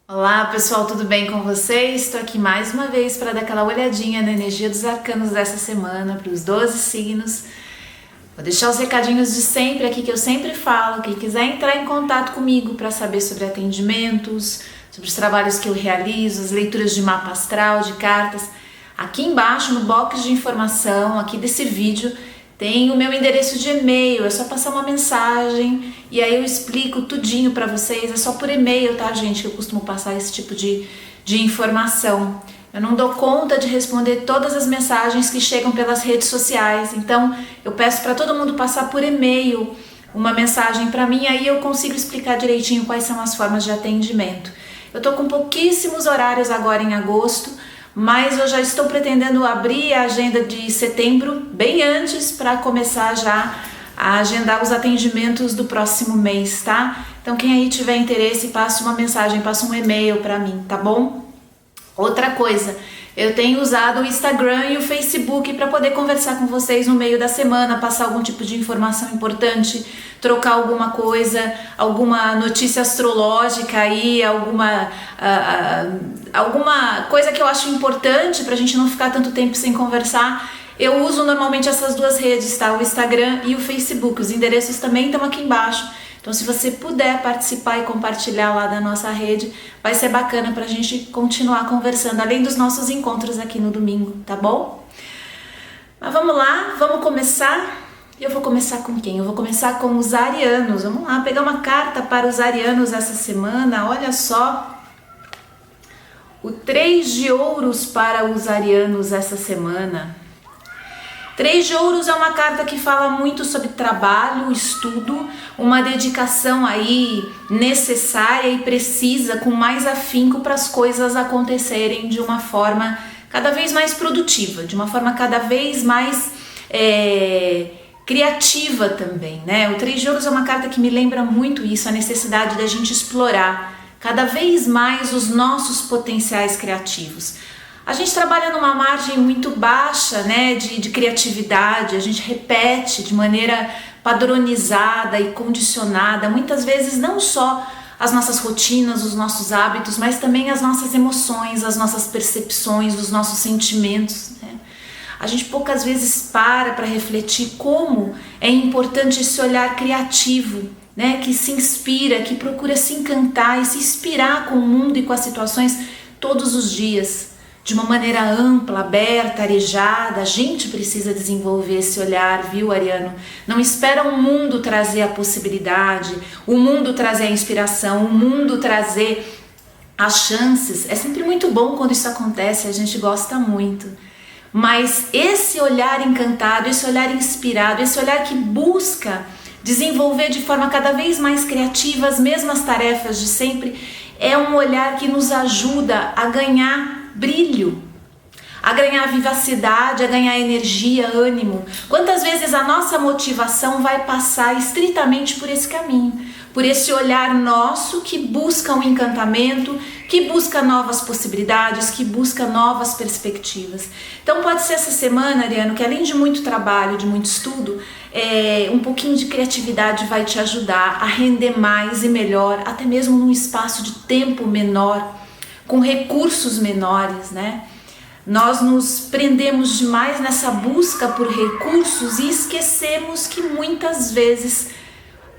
Olá pessoal, tudo bem com vocês? Estou aqui mais uma vez para dar aquela olhadinha na energia dos arcanos dessa semana para os 12 signos. Vou deixar os recadinhos de sempre aqui que eu sempre falo. Quem quiser entrar em contato comigo para saber sobre atendimentos, sobre os trabalhos que eu realizo, as leituras de mapa astral, de cartas, aqui embaixo no box de informação aqui desse vídeo tem o meu endereço de e-mail, é só passar uma mensagem e aí eu explico tudinho pra vocês, é só por e-mail, tá gente, que eu costumo passar esse tipo de informação. Eu não dou conta de responder todas as mensagens que chegam pelas redes sociais, então eu peço para todo mundo passar por e-mail uma mensagem para mim, aí eu consigo explicar direitinho quais são as formas de atendimento. Eu tô com pouquíssimos horários agora em agosto, mas eu já estou pretendendo abrir a agenda de setembro bem antes para começar já a agendar os atendimentos do próximo mês, tá? Então quem aí tiver interesse, passe uma mensagem, passe um e-mail para mim, tá bom? Outra coisa, eu tenho usado o Instagram e o Facebook para poder conversar com vocês no meio da semana, passar algum tipo de informação importante, trocar alguma coisa, alguma notícia astrológica aí, alguma coisa que eu acho importante para a gente não ficar tanto tempo sem conversar. Eu uso normalmente essas duas redes, tá? O Instagram e o Facebook. Os endereços também estão aqui embaixo. Então, se você puder participar e compartilhar lá da nossa rede, vai ser bacana pra gente continuar conversando, além dos nossos encontros aqui no domingo, tá bom? Mas vamos lá, vamos começar. Eu vou começar com quem? Eu vou começar com os arianos. Vamos lá, pegar uma carta para os arianos essa semana. Olha só, o 3 de ouros para os arianos essa semana. 3 de ouros é uma carta que fala muito sobre trabalho, estudo, uma dedicação aí necessária e precisa, com mais afinco para as coisas acontecerem de uma forma cada vez mais produtiva, de uma forma cada vez mais criativa também, né? O 3 de ouros é uma carta que me lembra muito isso, a necessidade da gente explorar cada vez mais os nossos potenciais criativos. A gente trabalha numa margem muito baixa, né, de criatividade, a gente repete de maneira padronizada e condicionada, muitas vezes não só as nossas rotinas, os nossos hábitos, mas também as nossas emoções, as nossas percepções, os nossos sentimentos, né? A gente poucas vezes para refletir como é importante esse olhar criativo, né, que se inspira, que procura se encantar e se inspirar com o mundo e com as situações todos os dias. De uma maneira ampla, aberta, arejada, a gente precisa desenvolver esse olhar, viu, ariano? Não espera o mundo trazer a possibilidade, o mundo trazer a inspiração, o mundo trazer as chances. É sempre muito bom quando isso acontece, a gente gosta muito. Mas esse olhar encantado, esse olhar inspirado, esse olhar que busca desenvolver de forma cada vez mais criativa as mesmas tarefas de sempre, é um olhar que nos ajuda a ganhar brilho, a ganhar vivacidade, a ganhar energia, ânimo. Quantas vezes a nossa motivação vai passar estritamente por esse caminho, por esse olhar nosso que busca um encantamento, que busca novas possibilidades, que busca novas perspectivas. Então pode ser essa semana, Ariano, que além de muito trabalho, de muito estudo, um pouquinho de criatividade vai te ajudar a render mais e melhor, até mesmo num espaço de tempo menor, com recursos menores, né? Nós nos prendemos demais nessa busca por recursos e esquecemos que muitas vezes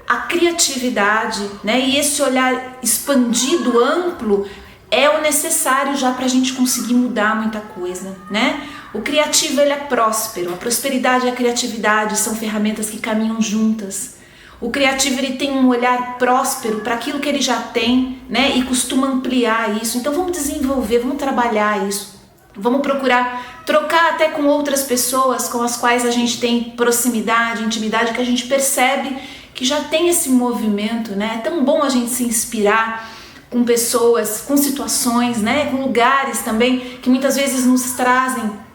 a criatividade, né, e esse olhar expandido, amplo, é o necessário já para a gente conseguir mudar muita coisa, né? O criativo, ele é próspero, a prosperidade e a criatividade são ferramentas que caminham juntas. O criativo, ele tem um olhar próspero para aquilo que ele já tem, né? E costuma ampliar isso. Então vamos desenvolver, vamos trabalhar isso. Vamos procurar trocar até com outras pessoas com as quais a gente tem proximidade, intimidade, que a gente percebe que já tem esse movimento, né? É tão bom a gente se inspirar com pessoas, com situações, né? Com lugares também que muitas vezes nos trazem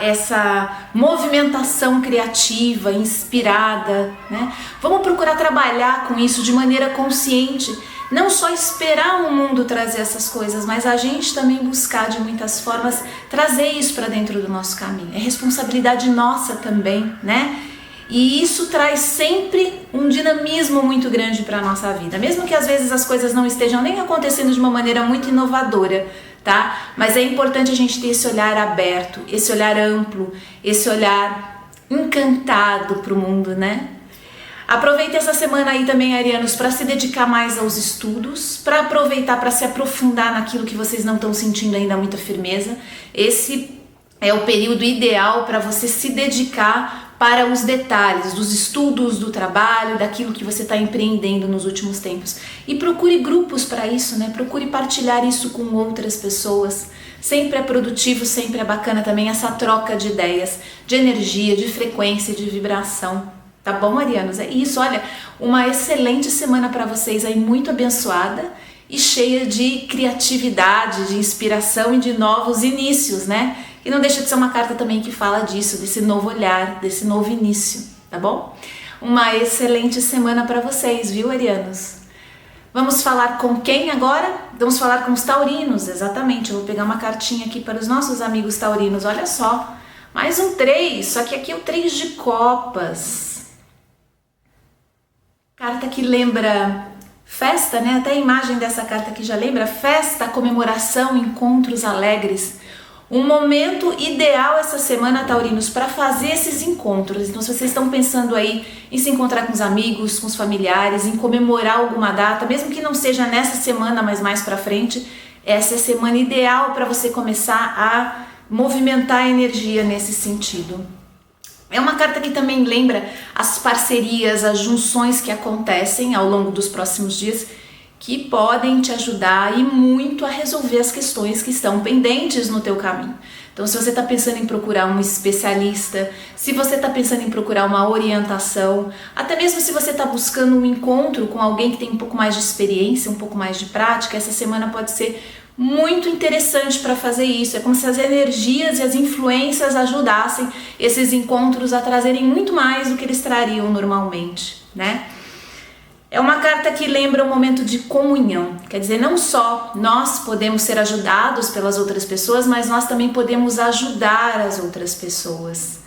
essa movimentação criativa, inspirada, né? Vamos procurar trabalhar com isso de maneira consciente, não só esperar o mundo trazer essas coisas, mas a gente também buscar de muitas formas trazer isso para dentro do nosso caminho. É responsabilidade nossa também, né? E isso traz sempre um dinamismo muito grande para a nossa vida, mesmo que às vezes as coisas não estejam nem acontecendo de uma maneira muito inovadora, tá? Mas é importante a gente ter esse olhar aberto, esse olhar amplo, esse olhar encantado para o mundo, né? Aproveite essa semana aí também, arianos, para se dedicar mais aos estudos, para aproveitar para se aprofundar naquilo que vocês não estão sentindo ainda muita firmeza. Esse é o período ideal para você se dedicar para os detalhes dos estudos, do trabalho, daquilo que você está empreendendo nos últimos tempos. E procure grupos para isso, né? Procure partilhar isso com outras pessoas. Sempre é produtivo, sempre é bacana também essa troca de ideias, de energia, de frequência, de vibração. Tá bom, arianos? É isso, olha, uma excelente semana para vocês aí, muito abençoada e cheia de criatividade, de inspiração e de novos inícios, né? E não deixa de ser uma carta também que fala disso, desse novo olhar, desse novo início, tá bom? Uma excelente semana para vocês, viu, arianos? Vamos falar com quem agora? Vamos falar com os taurinos, exatamente. Eu vou pegar uma cartinha aqui para os nossos amigos taurinos, olha só. Mais um 3, só que aqui é o 3 de copas. Carta que lembra festa, né? Até a imagem dessa carta aqui já lembra festa, comemoração, encontros alegres. Um momento ideal essa semana, taurinos, para fazer esses encontros. Então, se vocês estão pensando aí em se encontrar com os amigos, com os familiares, em comemorar alguma data, mesmo que não seja nessa semana, mas mais para frente, essa é a semana ideal para você começar a movimentar a energia nesse sentido. É uma carta que também lembra as parcerias, as junções que acontecem ao longo dos próximos dias, que podem te ajudar e muito a resolver as questões que estão pendentes no teu caminho. Então, se você está pensando em procurar um especialista, se você está pensando em procurar uma orientação, até mesmo se você está buscando um encontro com alguém que tem um pouco mais de experiência, um pouco mais de prática, essa semana pode ser muito interessante para fazer isso. É como se as energias e as influências ajudassem esses encontros a trazerem muito mais do que eles trariam normalmente, né? É uma carta que lembra um momento de comunhão, quer dizer, não só nós podemos ser ajudados pelas outras pessoas, mas nós também podemos ajudar as outras pessoas.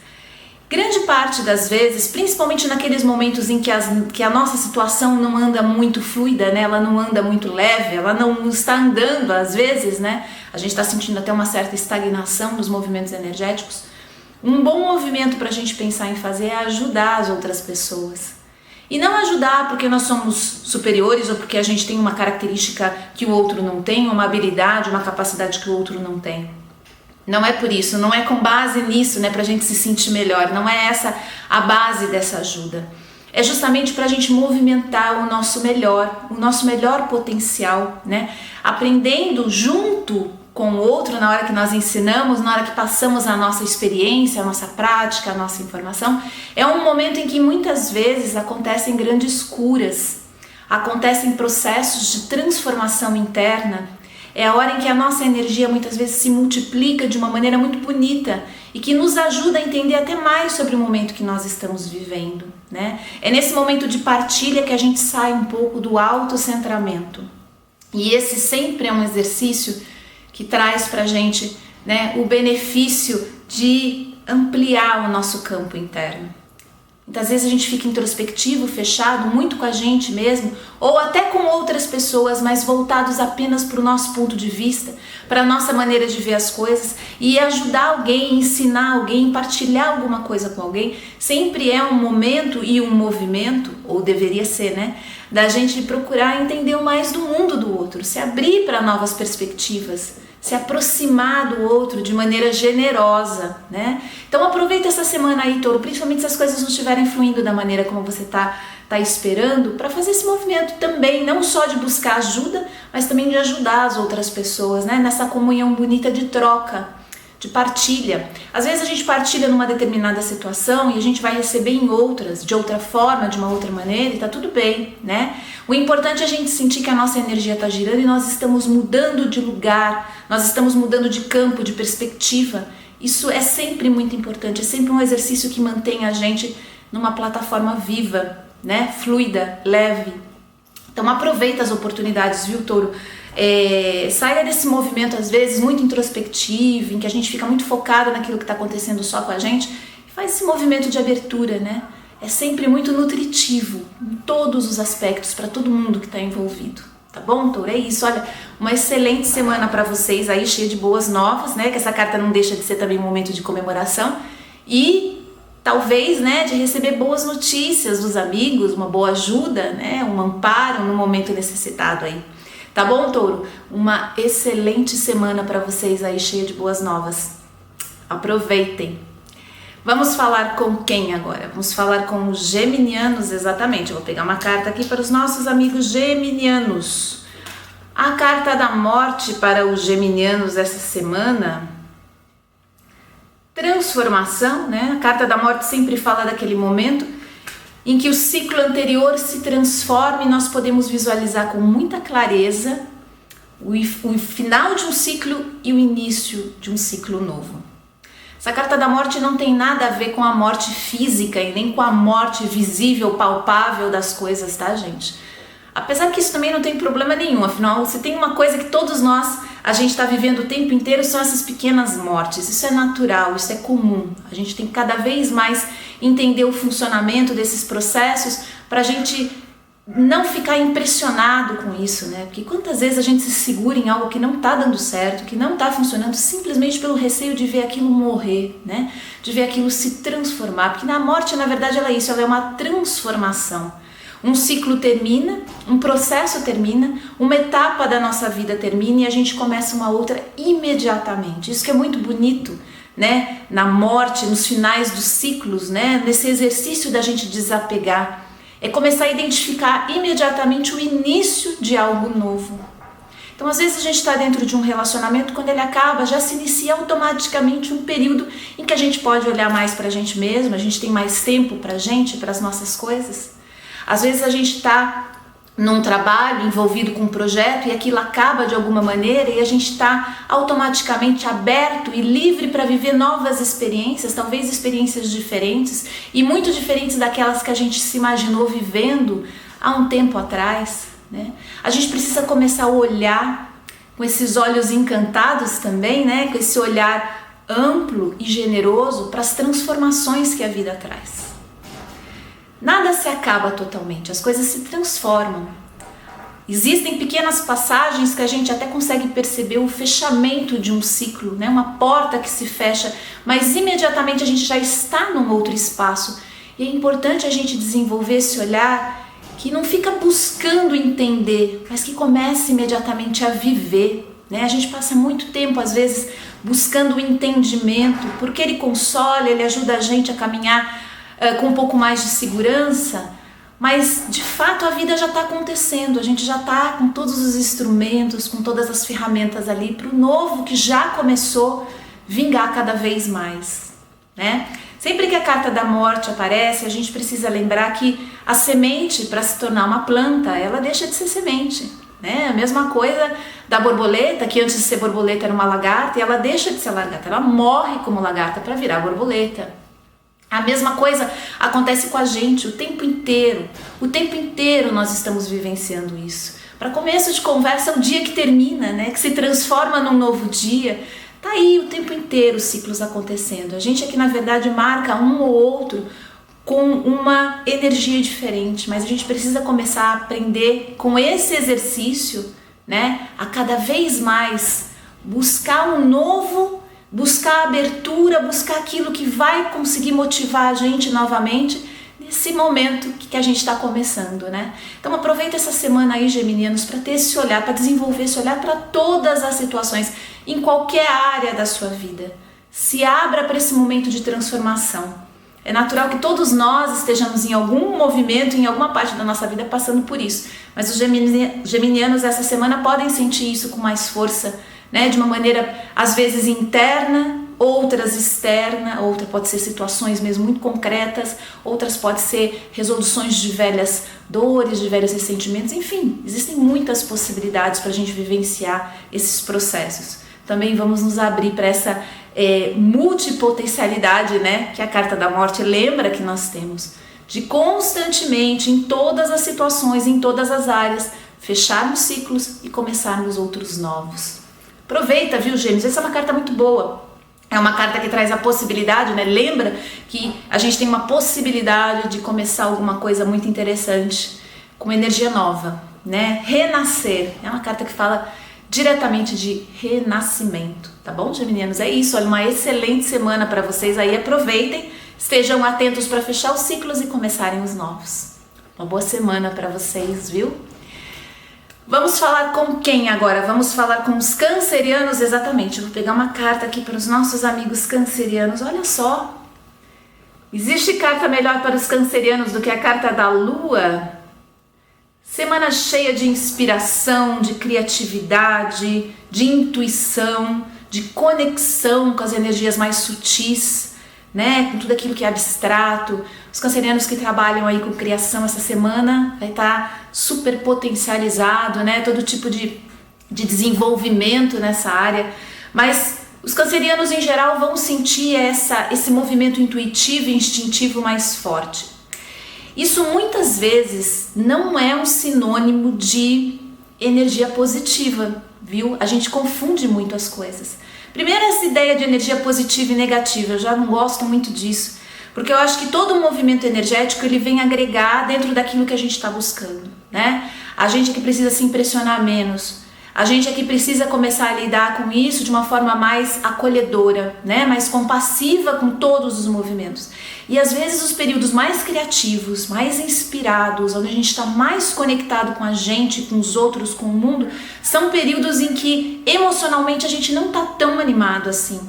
Grande parte das vezes, principalmente naqueles momentos em que a nossa situação não anda muito fluida, né? Ela não anda muito leve, ela não está andando às vezes, né? A gente está sentindo até uma certa estagnação nos movimentos energéticos. Um bom movimento para a gente pensar em fazer é ajudar as outras pessoas. E não ajudar porque nós somos superiores ou porque a gente tem uma característica que o outro não tem, uma habilidade, uma capacidade que o outro não tem. Não é por isso, não é com base nisso, né, pra gente se sentir melhor, não é essa a base dessa ajuda. É justamente pra gente movimentar o nosso melhor potencial, né, aprendendo junto com o outro na hora que nós ensinamos, na hora que passamos a nossa experiência, a nossa prática, a nossa informação. É um momento em que muitas vezes acontecem grandes curas, acontecem processos de transformação interna. É a hora em que a nossa energia muitas vezes se multiplica de uma maneira muito bonita e que nos ajuda a entender até mais sobre o momento que nós estamos vivendo, né? É nesse momento de partilha que a gente sai um pouco do autocentramento. E esse sempre é um exercício que traz pra gente, né, o benefício de ampliar o nosso campo interno. Muitas vezes a gente fica introspectivo, fechado, muito com a gente mesmo, ou até com outras pessoas, mas voltados apenas para o nosso ponto de vista, para a nossa maneira de ver as coisas, e ajudar alguém, ensinar alguém, partilhar alguma coisa com alguém, sempre é um momento e um movimento, ou deveria ser, né, da gente procurar entender mais do mundo do outro, se abrir para novas perspectivas, se aproximar do outro de maneira generosa, né? Então aproveita essa semana aí, Touro, principalmente se as coisas não estiverem fluindo da maneira como você tá esperando, para fazer esse movimento também, não só de buscar ajuda, mas também de ajudar as outras pessoas, né? Nessa comunhão bonita de troca, de partilha. Às vezes a gente partilha numa determinada situação e a gente vai receber em outras, de outra forma, de uma outra maneira, e tá tudo bem, né? O importante é a gente sentir que a nossa energia tá girando e nós estamos mudando de lugar, nós estamos mudando de campo, de perspectiva. Isso é sempre muito importante, é sempre um exercício que mantém a gente numa plataforma viva, né? Fluida, leve. Então aproveita as oportunidades, viu, Touro? Saia desse movimento às vezes muito introspectivo, em que a gente fica muito focado naquilo que está acontecendo só com a gente, e faz esse movimento de abertura, né? é sempre muito nutritivo em todos os aspectos para todo mundo que está envolvido. Tá bom, Touro? É isso. Olha, uma excelente semana para vocês aí, cheia de boas novas, né? Que essa carta não deixa de ser também um momento de comemoração e talvez, né, de receber boas notícias dos amigos, uma boa ajuda, né? Um amparo no momento necessitado aí. Tá bom, Touro? Uma excelente semana para vocês aí, cheia de boas novas. Aproveitem. Vamos falar com quem agora? Vamos falar com os geminianos, exatamente. Eu vou pegar uma carta aqui para os nossos amigos geminianos. A carta da morte para os geminianos essa semana. Transformação, né? A carta da morte sempre fala daquele momento em que o ciclo anterior se transforma e nós podemos visualizar com muita clareza o final de um ciclo e o início de um ciclo novo. Essa carta da morte não tem nada a ver com a morte física e nem com a morte visível, palpável das coisas, tá, gente? Apesar que isso também não tem problema nenhum, afinal, se tem uma coisa que todos nós, a gente está vivendo o tempo inteiro, são essas pequenas mortes. Isso é natural, isso é comum. A gente tem que cada vez mais entender o funcionamento desses processos para a gente não ficar impressionado com isso, né? Porque quantas vezes a gente se segura em algo que não está dando certo, que não está funcionando, simplesmente pelo receio de ver aquilo morrer, né? De ver aquilo se transformar. Porque na morte, na verdade, ela é isso, ela é uma transformação. Um ciclo termina, um processo termina, uma etapa da nossa vida termina e a gente começa uma outra imediatamente. Isso que é muito bonito, né? Na morte, nos finais dos ciclos, né? Nesse exercício da gente desapegar. É começar a identificar imediatamente o início de algo novo. Então, às vezes a gente está dentro de um relacionamento, quando ele acaba, já se inicia automaticamente um período em que a gente pode olhar mais para a gente mesmo, a gente tem mais tempo para a gente, para as nossas coisas. Às vezes a gente está num trabalho envolvido com um projeto e aquilo acaba de alguma maneira e a gente está automaticamente aberto e livre para viver novas experiências, talvez experiências diferentes e muito diferentes daquelas que a gente se imaginou vivendo há um tempo atrás, né? A gente precisa começar a olhar com esses olhos encantados também, né? Com esse olhar amplo e generoso para as transformações que a vida traz. Nada se acaba totalmente, as coisas se transformam. Existem pequenas passagens que a gente até consegue perceber o fechamento de um ciclo, né? Uma porta que se fecha, mas imediatamente a gente já está num outro espaço. E é importante a gente desenvolver esse olhar que não fica buscando entender, mas que comece imediatamente a viver, né? A gente passa muito tempo, às vezes, buscando o entendimento, porque ele consola, ele ajuda a gente a caminhar com um pouco mais de segurança, mas de fato a vida já está acontecendo, a gente já está com todos os instrumentos, com todas as ferramentas ali para o novo que já começou a vingar cada vez mais, né? Sempre que a carta da morte aparece, a gente precisa lembrar que a semente, para se tornar uma planta, ela deixa de ser semente, né? A mesma coisa da borboleta, que antes de ser borboleta era uma lagarta, e ela deixa de ser lagarta, ela morre como lagarta para virar borboleta. A mesma coisa acontece com a gente o tempo inteiro nós estamos vivenciando isso. Para começo de conversa, é o dia que termina, né? Que se transforma num novo dia. Tá aí o tempo inteiro os ciclos acontecendo. A gente aqui, na verdade, marca um ou outro com uma energia diferente, mas a gente precisa começar a aprender com esse exercício, né? A cada vez mais buscar um novo, buscar abertura, buscar aquilo que vai conseguir motivar a gente novamente nesse momento que a gente está começando, né? Então aproveita essa semana aí, geminianos, para ter esse olhar, para desenvolver esse olhar para todas as situações, em qualquer área da sua vida. Se abra para esse momento de transformação. É natural que todos nós estejamos em algum movimento, em alguma parte da nossa vida passando por isso. Mas os geminianos essa semana podem sentir isso com mais força, né? De uma maneira às vezes interna, outras externa, outra pode ser situações mesmo muito concretas, outras pode ser resoluções de velhas dores, de velhos ressentimentos, enfim, existem muitas possibilidades para a gente vivenciar esses processos. Também vamos nos abrir para essa multipotencialidade, né, que a carta da morte lembra que nós temos, de constantemente, em todas as situações, em todas as áreas, fecharmos ciclos e começarmos outros novos. Aproveita, viu, gêmeos? Essa é uma carta muito boa. É uma carta que traz a possibilidade, né? Lembra que a gente tem uma possibilidade de começar alguma coisa muito interessante com energia nova, né? Renascer. É uma carta que fala diretamente de renascimento, tá bom, geminianos? É isso, olha, uma excelente semana para vocês aí. Aproveitem, estejam atentos para fechar os ciclos e começarem os novos. Uma boa semana para vocês, viu? Vamos falar com quem agora? Vamos falar com os cancerianos, exatamente. Eu vou pegar uma carta aqui para os nossos amigos cancerianos. Olha só, existe carta melhor para os cancerianos do que a carta da Lua? Semana cheia de inspiração, de criatividade, de intuição, de conexão com as energias mais sutis, né? Com tudo aquilo que é abstrato. Os cancerianos que trabalham aí com criação essa semana vai estar super potencializado, né? Todo tipo de desenvolvimento nessa área. Mas os cancerianos em geral vão sentir esse movimento intuitivo e instintivo mais forte. Isso muitas vezes não é um sinônimo de energia positiva, viu? A gente confunde muito as coisas. Primeiro, essa ideia de energia positiva e negativa, eu já não gosto muito disso, porque eu acho que todo movimento energético ele vem agregar dentro daquilo que a gente está buscando, né? A gente é que precisa se impressionar menos, a gente é que precisa começar a lidar com isso de uma forma mais acolhedora, né? Mais compassiva com todos os movimentos. E às vezes os períodos mais criativos, mais inspirados, onde a gente está mais conectado com a gente, com os outros, com o mundo, são períodos em que emocionalmente a gente não está tão animado assim.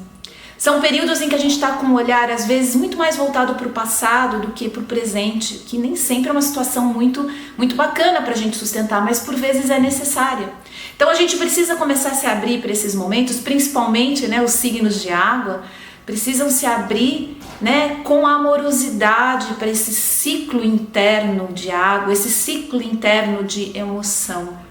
São períodos em que a gente está com um olhar às vezes muito mais voltado para o passado do que para o presente, que nem sempre é uma situação muito bacana para a gente sustentar, mas por vezes é necessária. Então a gente precisa começar a se abrir para esses momentos, principalmente, né, os signos de água, precisam se abrir, né, com amorosidade para esse ciclo interno de água, esse ciclo interno de emoção.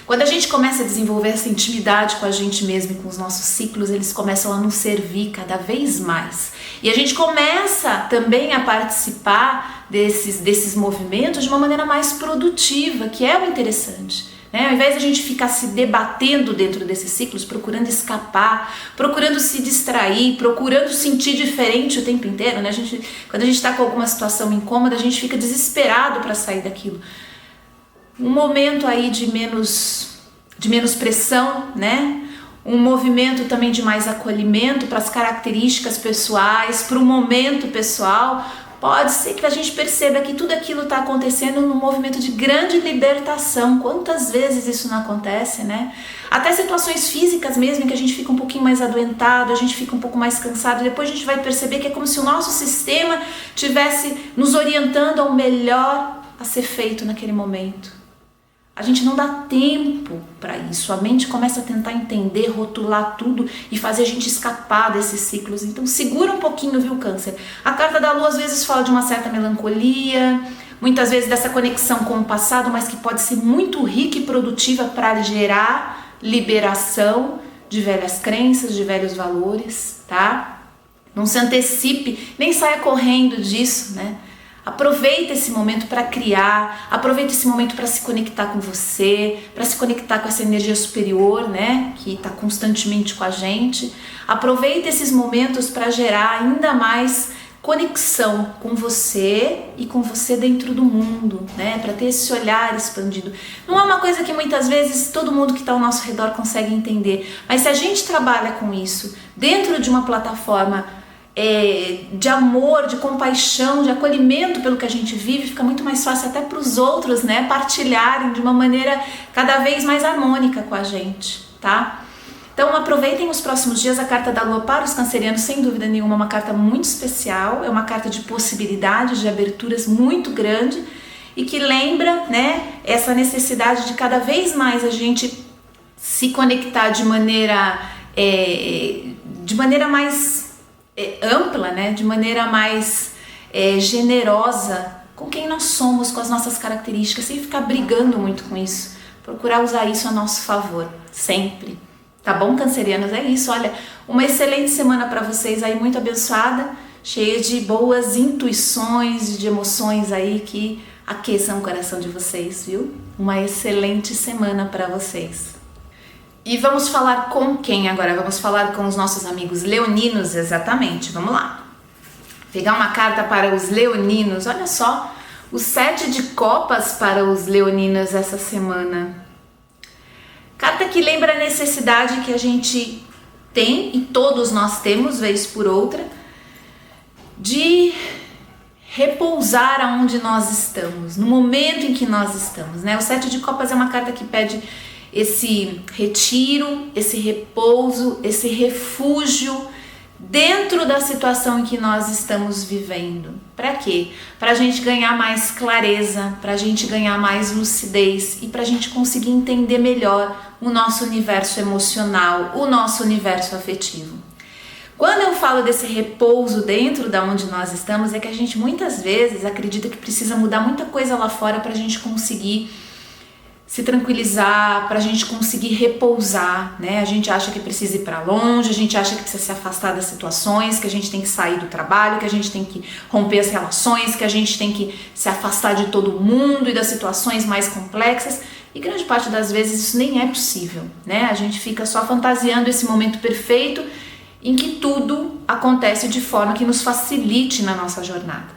Quando a gente começa a desenvolver essa intimidade com a gente mesmo e com os nossos ciclos, eles começam a nos servir cada vez mais. E a gente começa também a participar desses movimentos de uma maneira mais produtiva, que é o interessante. Ao invés de a gente ficar se debatendo dentro desses ciclos, procurando escapar, procurando se distrair, procurando sentir diferente o tempo inteiro, né? Quando a gente está com alguma situação incômoda, a gente fica desesperado para sair daquilo. Um momento aí de menos pressão, né? Um movimento também de mais acolhimento para as características pessoais, para o momento pessoal. Pode ser que a gente perceba que tudo aquilo está acontecendo num movimento de grande libertação. Quantas vezes isso não acontece, né? Até situações físicas mesmo, em que a gente fica um pouquinho mais adoentado, a gente fica um pouco mais cansado. Depois a gente vai perceber que é como se o nosso sistema estivesse nos orientando ao melhor a ser feito naquele momento. A gente não dá tempo para isso, a mente começa a tentar entender, rotular tudo e fazer a gente escapar desses ciclos. Então segura um pouquinho, viu, Câncer? A carta da Lua às vezes fala de uma certa melancolia, muitas vezes dessa conexão com o passado, mas que pode ser muito rica e produtiva para gerar liberação de velhas crenças, de velhos valores, tá? Não se antecipe, nem saia correndo disso, né? Aproveita esse momento para criar, aproveita esse momento para se conectar com você, para se conectar com essa energia superior, né, que está constantemente com a gente. Aproveita esses momentos para gerar ainda mais conexão com você e com você dentro do mundo, né, para ter esse olhar expandido. Não é uma coisa que muitas vezes todo mundo que está ao nosso redor consegue entender, mas se a gente trabalha com isso dentro de uma plataforma de amor, de compaixão, de acolhimento pelo que a gente vive, fica muito mais fácil até para os outros, né, partilharem de uma maneira cada vez mais harmônica com a gente, tá? Então aproveitem os próximos dias. A carta da Lua para os cancerianos, sem dúvida nenhuma, é uma carta muito especial, é uma carta de possibilidades, de aberturas muito grande e que lembra, né, essa necessidade de cada vez mais a gente se conectar de maneira mais ampla, né? De maneira mais generosa com quem nós somos, com as nossas características, sem ficar brigando muito com isso. Procurar usar isso a nosso favor, sempre. Tá bom, cancerianos? É isso, olha, uma excelente semana para vocês aí, muito abençoada, cheia de boas intuições, de emoções aí que aqueçam o coração de vocês, viu? Uma excelente semana para vocês. E vamos falar com quem agora? Vamos falar com os nossos amigos leoninos, exatamente. Vamos lá. Pegar uma carta para os leoninos. Olha só, o 7 de copas para os leoninos essa semana. Carta que lembra a necessidade que a gente tem, e todos nós temos, vez por outra, de repousar aonde nós estamos, no momento em que nós estamos, né? O 7 de copas é uma carta que pede esse retiro, esse repouso, esse refúgio dentro da situação em que nós estamos vivendo. Para quê? Para a gente ganhar mais clareza, para a gente ganhar mais lucidez e para a gente conseguir entender melhor o nosso universo emocional, o nosso universo afetivo. Quando eu falo desse repouso dentro da onde nós estamos, é que a gente muitas vezes acredita que precisa mudar muita coisa lá fora para a gente conseguir se tranquilizar, para a gente conseguir repousar, né? A gente acha que precisa ir para longe, a gente acha que precisa se afastar das situações, que a gente tem que sair do trabalho, que a gente tem que romper as relações, que a gente tem que se afastar de todo mundo e das situações mais complexas. E grande parte das vezes isso nem é possível, né? A gente fica só fantasiando esse momento perfeito em que tudo acontece de forma que nos facilite na nossa jornada.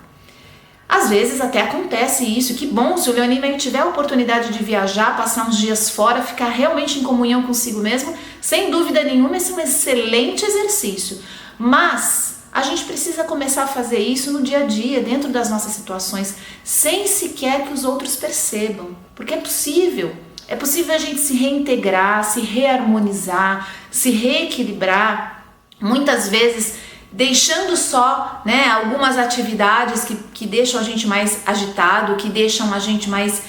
Às vezes até acontece isso, que bom, se o leonino tiver a oportunidade de viajar, passar uns dias fora, ficar realmente em comunhão consigo mesmo, sem dúvida nenhuma, esse é um excelente exercício. Mas a gente precisa começar a fazer isso no dia a dia, dentro das nossas situações, sem sequer que os outros percebam, porque é possível a gente se reintegrar, se reharmonizar, se reequilibrar, muitas vezes deixando só, né, algumas atividades que deixam a gente mais agitado, que deixam a gente mais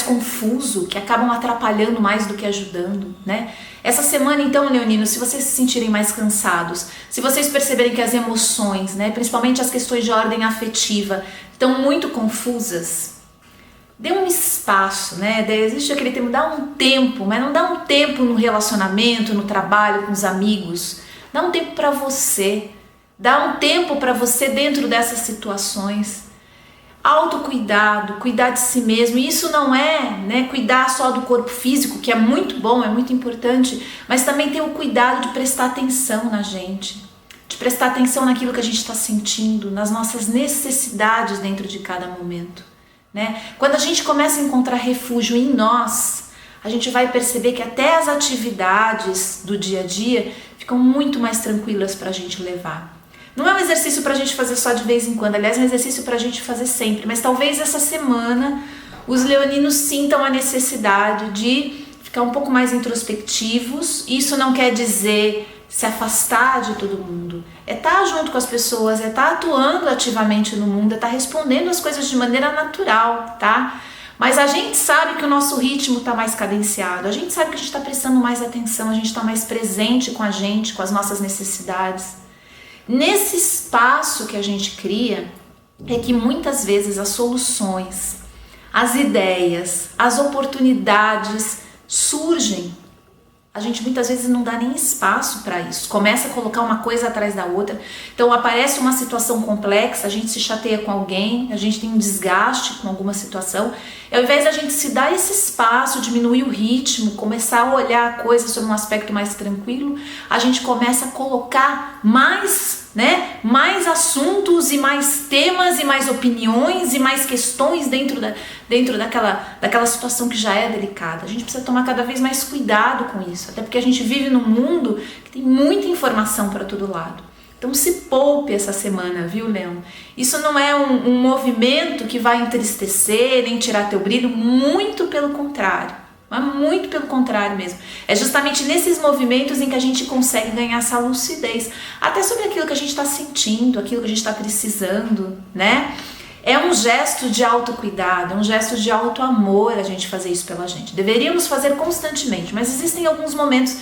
confuso, que acabam atrapalhando mais do que ajudando, né? Essa semana então, leoninos, se vocês se sentirem mais cansados, se vocês perceberem que as emoções, né, principalmente as questões de ordem afetiva, estão muito confusas, dê um espaço, né? Existe aquele termo, dá um tempo, mas não dá um tempo no relacionamento, no trabalho, com os amigos. Dá um tempo para você, dá um tempo para você dentro dessas situações. Autocuidado, cuidar de si mesmo. E isso não é, né, cuidar só do corpo físico, que é muito bom, é muito importante, mas também ter o cuidado de prestar atenção na gente, de prestar atenção naquilo que a gente está sentindo, nas nossas necessidades dentro de cada momento, né? Quando a gente começa a encontrar refúgio em nós, a gente vai perceber que até as atividades do dia a dia ficam muito mais tranquilas para a gente levar. Não é um exercício para a gente fazer só de vez em quando, aliás, é um exercício para a gente fazer sempre, mas talvez essa semana os leoninos sintam a necessidade de ficar um pouco mais introspectivos. Isso não quer dizer se afastar de todo mundo, é estar junto com as pessoas, é estar atuando ativamente no mundo, é estar respondendo as coisas de maneira natural, tá? Mas a gente sabe que o nosso ritmo está mais cadenciado, a gente sabe que a gente está prestando mais atenção, a gente está mais presente com a gente, com as nossas necessidades. Nesse espaço que a gente cria, é que muitas vezes as soluções, as ideias, as oportunidades surgem. A gente muitas vezes não dá nem espaço para isso, começa a colocar uma coisa atrás da outra, então aparece uma situação complexa, a gente se chateia com alguém, a gente tem um desgaste com alguma situação, e ao invés de a gente se dar esse espaço, diminuir o ritmo, começar a olhar a coisa sob um aspecto mais tranquilo, a gente começa a colocar mais assuntos e mais temas e mais opiniões e mais questões dentro daquela situação que já é delicada. A gente precisa tomar cada vez mais cuidado com isso, até porque a gente vive num mundo que tem muita informação para todo lado. Então se poupe essa semana, viu, Leão? Isso não é um movimento que vai entristecer nem tirar teu brilho, muito pelo contrário. Mas muito pelo contrário mesmo. É justamente nesses movimentos em que a gente consegue ganhar essa lucidez, até sobre aquilo que a gente está sentindo, aquilo que a gente está precisando, né? É um gesto de autocuidado, é um gesto de autoamor a gente fazer isso pela gente. Deveríamos fazer constantemente, mas existem alguns momentos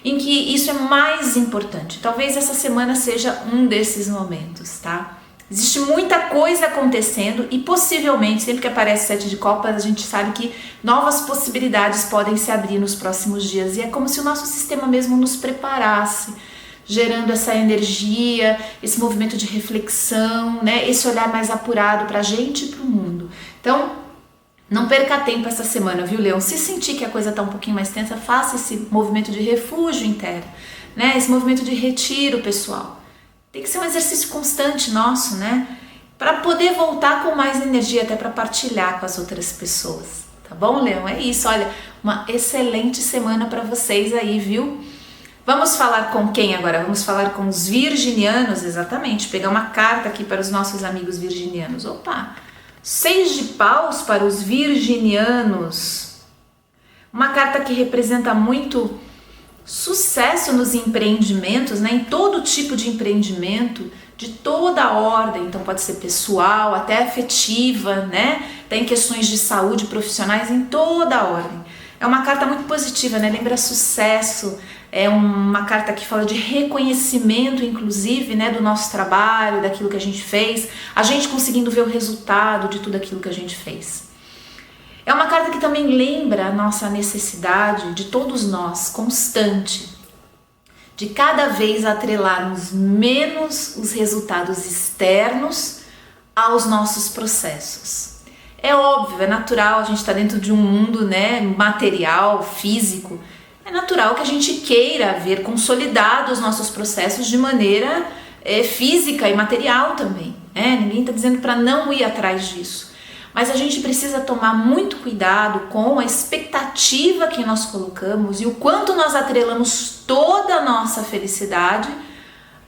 em que isso é mais importante. Talvez essa semana seja um desses momentos, tá? Existe muita coisa acontecendo e possivelmente, sempre que aparece 7 de copas, a gente sabe que novas possibilidades podem se abrir nos próximos dias. E é como se o nosso sistema mesmo nos preparasse, gerando essa energia, esse movimento de reflexão, né? Esse olhar mais apurado para a gente e para o mundo. Então, Não perca tempo essa semana, viu, Leão? Se sentir que a coisa está um pouquinho mais tensa, faça esse movimento de refúgio interno, né? Esse movimento de retiro, pessoal. Tem que ser um exercício constante nosso, né? Para poder voltar com mais energia, até para partilhar com as outras pessoas. Tá bom, Leão? É isso, olha, uma excelente semana para vocês aí, viu? Vamos falar com quem agora? Vamos falar com os virginianos, exatamente. Pegar uma carta aqui para os nossos amigos virginianos. Opa! 6 de paus para os virginianos. Uma carta que representa muito sucesso nos empreendimentos, né? Em todo tipo de empreendimento, de toda a ordem. Então pode ser pessoal, até afetiva, né? Tem questões de saúde profissionais em toda a ordem. É uma carta muito positiva, né? Lembra sucesso. É uma carta que fala de reconhecimento, inclusive, né, do nosso trabalho, daquilo que a gente fez, a gente conseguindo ver o resultado de tudo aquilo que a gente fez. É uma carta que também lembra a nossa necessidade de todos nós, constante, de cada vez atrelarmos menos os resultados externos aos nossos processos. É óbvio, é natural, a gente está dentro de um mundo, né, material, físico. É natural que a gente queira ver consolidados os nossos processos de maneira física e material também. Ninguém está dizendo para não ir atrás disso. Mas a gente precisa tomar muito cuidado com a expectativa que nós colocamos e o quanto nós atrelamos toda a nossa felicidade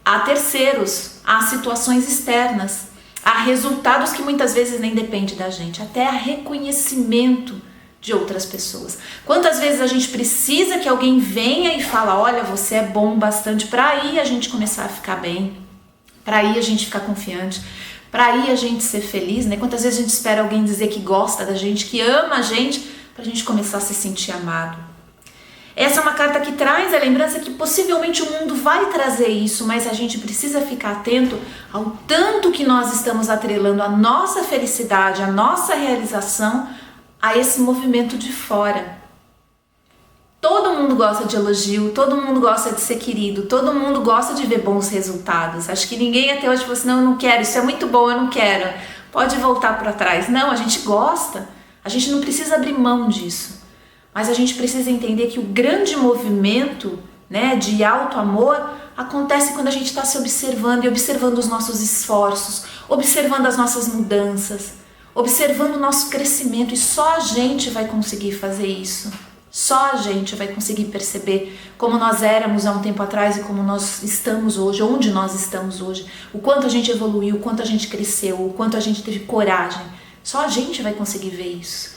a terceiros, a situações externas, a resultados que muitas vezes nem dependem da gente, até a reconhecimento de outras pessoas. Quantas vezes a gente precisa que alguém venha e fala, olha, você é bom bastante, para aí a gente começar a ficar bem, para aí a gente ficar confiante, para aí a gente ser feliz, né? Quantas vezes a gente espera alguém dizer que gosta da gente, que ama a gente, para a gente começar a se sentir amado. Essa é uma carta que traz a lembrança que possivelmente o mundo vai trazer isso, mas a gente precisa ficar atento ao tanto que nós estamos atrelando a nossa felicidade, a nossa realização a esse movimento de fora. Todo mundo gosta de elogio, todo mundo gosta de ser querido, todo mundo gosta de ver bons resultados. Acho que ninguém até hoje falou assim, não, eu não quero, isso é muito bom, eu não quero. Pode voltar para trás. Não, a gente gosta, a gente não precisa abrir mão disso. Mas a gente precisa entender que o grande movimento, né, de auto-amor acontece quando a gente está se observando e observando os nossos esforços, observando as nossas mudanças, observando o nosso crescimento, e só a gente vai conseguir fazer isso. Só a gente vai conseguir perceber como nós éramos há um tempo atrás e como nós estamos hoje, onde nós estamos hoje, o quanto a gente evoluiu, o quanto a gente cresceu, o quanto a gente teve coragem. Só a gente vai conseguir ver isso.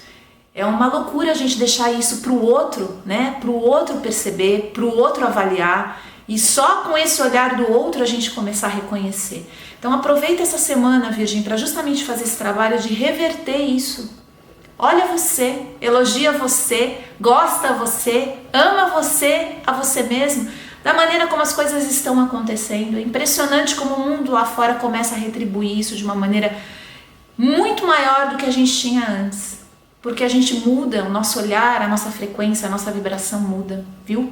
É uma loucura a gente deixar isso para o outro, né? Para o outro perceber, para o outro avaliar, e só com esse olhar do outro a gente começar a reconhecer. Então aproveita essa semana, Virgem, para justamente fazer esse trabalho de reverter isso. Olha você, elogia você, gosta você, ama você a você mesmo, da maneira como as coisas estão acontecendo. É impressionante como o mundo lá fora começa a retribuir isso de uma maneira muito maior do que a gente tinha antes. Porque a gente muda, o nosso olhar, a nossa frequência, a nossa vibração muda, viu?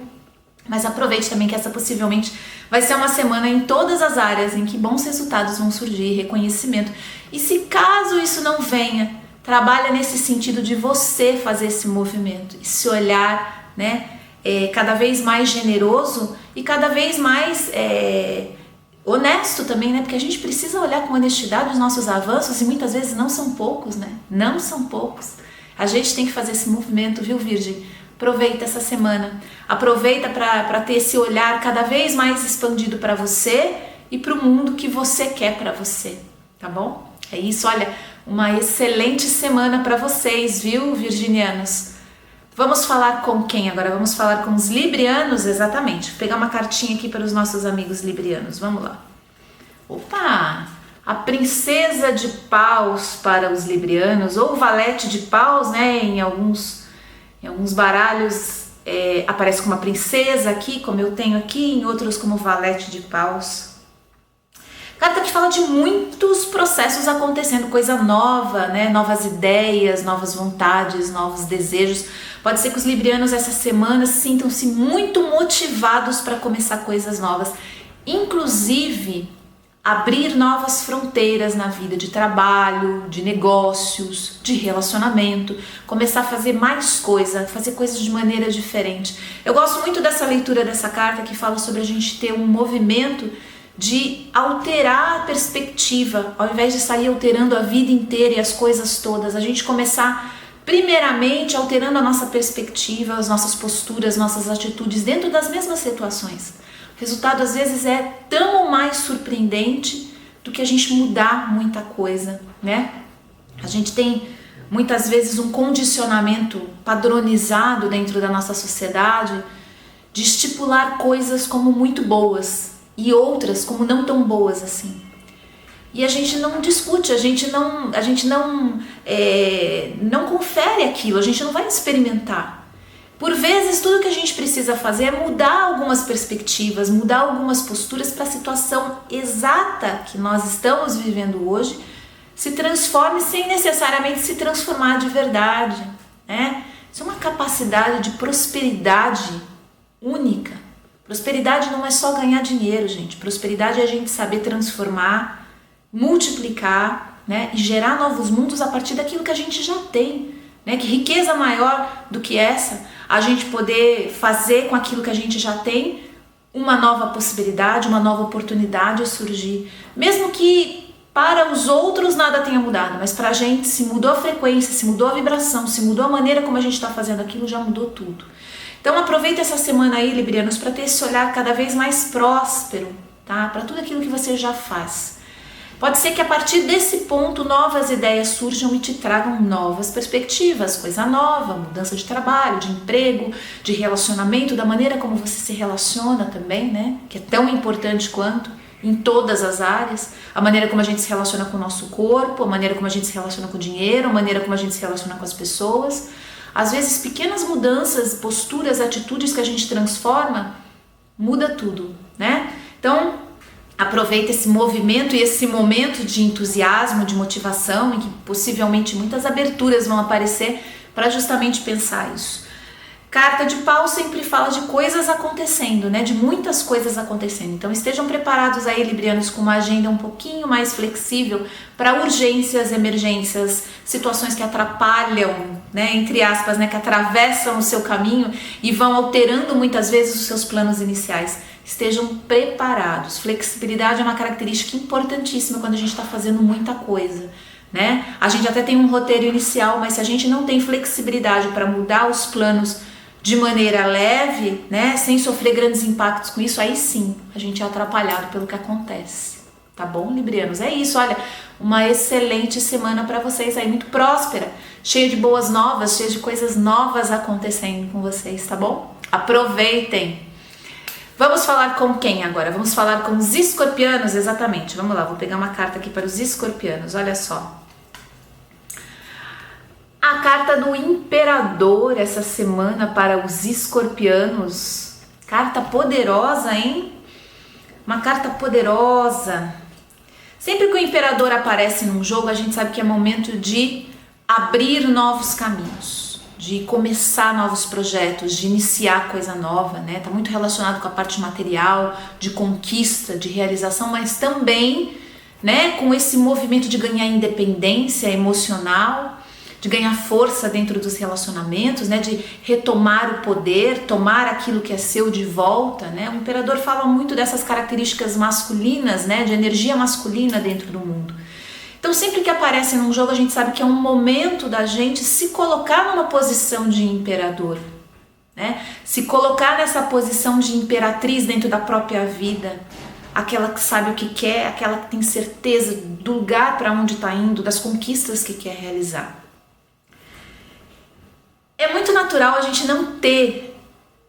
Mas aproveite também que essa possivelmente vai ser uma semana em todas as áreas em que bons resultados vão surgir, reconhecimento. E se caso isso não venha, trabalha nesse sentido de você fazer esse movimento, esse olhar, né, cada vez mais generoso e cada vez mais honesto também, né? Porque a gente precisa olhar com honestidade os nossos avanços e muitas vezes não são poucos, né? Não são poucos. A gente tem que fazer esse movimento, viu, Virgem? Aproveita essa semana, aproveita para ter esse olhar cada vez mais expandido para você e para o mundo que você quer para você, tá bom? É isso, olha, uma excelente semana para vocês, viu, virginianos? Vamos falar com quem agora? Vamos falar com os librianos, exatamente. Vou pegar uma cartinha aqui para os nossos amigos librianos, vamos lá. Opa! A princesa de paus para os librianos, ou valete de paus, né, em alguns baralhos aparece como uma princesa aqui, como eu tenho aqui, em outros como valete de paus. Carta que fala de muitos processos acontecendo, coisa nova, né? Novas ideias, novas vontades, novos desejos. Pode ser que os librianos essa semana sintam-se muito motivados para começar coisas novas. Inclusive, abrir novas fronteiras na vida de trabalho, de negócios, de relacionamento, começar a fazer mais coisa, fazer coisas de maneira diferente. Eu gosto muito dessa leitura dessa carta que fala sobre a gente ter um movimento de alterar a perspectiva, ao invés de sair alterando a vida inteira e as coisas todas, a gente começar primeiramente alterando a nossa perspectiva, as nossas posturas, nossas atitudes dentro das mesmas situações. O resultado às vezes é tão mais surpreendente do que a gente mudar muita coisa, né? A gente tem muitas vezes um condicionamento padronizado dentro da nossa sociedade de estipular coisas como muito boas e outras como não tão boas assim. E a gente não discute, a gente não confere aquilo, a gente não vai experimentar. Por vezes, tudo que a gente precisa fazer é mudar algumas perspectivas, mudar algumas posturas para a situação exata que nós estamos vivendo hoje se transforme sem necessariamente se transformar de verdade, né? Isso é uma capacidade de prosperidade única. Prosperidade não é só ganhar dinheiro, gente. Prosperidade é a gente saber transformar, multiplicar, né? E gerar novos mundos a partir daquilo que a gente já tem, né? Que riqueza maior do que essa, a gente poder fazer com aquilo que a gente já tem uma nova possibilidade, uma nova oportunidade surgir. Mesmo que para os outros nada tenha mudado, mas para a gente, se mudou a frequência, se mudou a vibração, se mudou a maneira como a gente está fazendo aquilo, já mudou tudo. Então aproveita essa semana aí, librianos, para ter esse olhar cada vez mais próspero, tá? Para tudo aquilo que você já faz. Pode ser que a partir desse ponto novas ideias surjam e te tragam novas perspectivas, coisa nova, mudança de trabalho, de emprego, de relacionamento, da maneira como você se relaciona também, né? Que é tão importante quanto em todas as áreas, a maneira como a gente se relaciona com o nosso corpo, a maneira como a gente se relaciona com o dinheiro, a maneira como a gente se relaciona com as pessoas. Às vezes pequenas mudanças, posturas, atitudes que a gente transforma, muda tudo, né? Então, aproveita esse movimento e esse momento de entusiasmo, de motivação, em que possivelmente muitas aberturas vão aparecer para justamente pensar isso. Carta de Pau sempre fala de coisas acontecendo, né? De muitas coisas acontecendo. Então estejam preparados aí, librianos, com uma agenda um pouquinho mais flexível para urgências, emergências, situações que atrapalham, né? Entre aspas, né? Que atravessam o seu caminho e vão alterando muitas vezes os seus planos iniciais. Estejam preparados. Flexibilidade é uma característica importantíssima quando a gente está fazendo muita coisa, né? A gente até tem um roteiro inicial, mas se a gente não tem flexibilidade para mudar os planos de maneira leve, né, sem sofrer grandes impactos com isso, aí sim a gente é atrapalhado pelo que acontece. Tá bom, librianos? É isso, olha, uma excelente semana para vocês aí, muito próspera, cheia de boas novas, cheia de coisas novas acontecendo com vocês, tá bom? Aproveitem! Vamos falar com quem agora? Vamos falar com os escorpianos, exatamente. Vamos lá, vou pegar uma carta aqui para os escorpianos, olha só. A carta do Imperador essa semana para os escorpianos. Carta poderosa, hein? Uma carta poderosa. Sempre que o Imperador aparece num jogo, a gente sabe que é momento de abrir novos caminhos, de começar novos projetos, de iniciar coisa nova, né? Tá muito relacionado com a parte material, de conquista, de realização, mas também, né, com esse movimento de ganhar independência emocional, de ganhar força dentro dos relacionamentos, né, de retomar o poder, tomar aquilo que é seu de volta, né? O Imperador fala muito dessas características masculinas, né, de energia masculina dentro do mundo. Então, sempre que aparece num jogo, a gente sabe que é um momento da gente se colocar numa posição de imperador, né? Se colocar nessa posição de imperatriz dentro da própria vida, aquela que sabe o que quer, aquela que tem certeza do lugar para onde está indo, das conquistas que quer realizar. É muito natural a gente não ter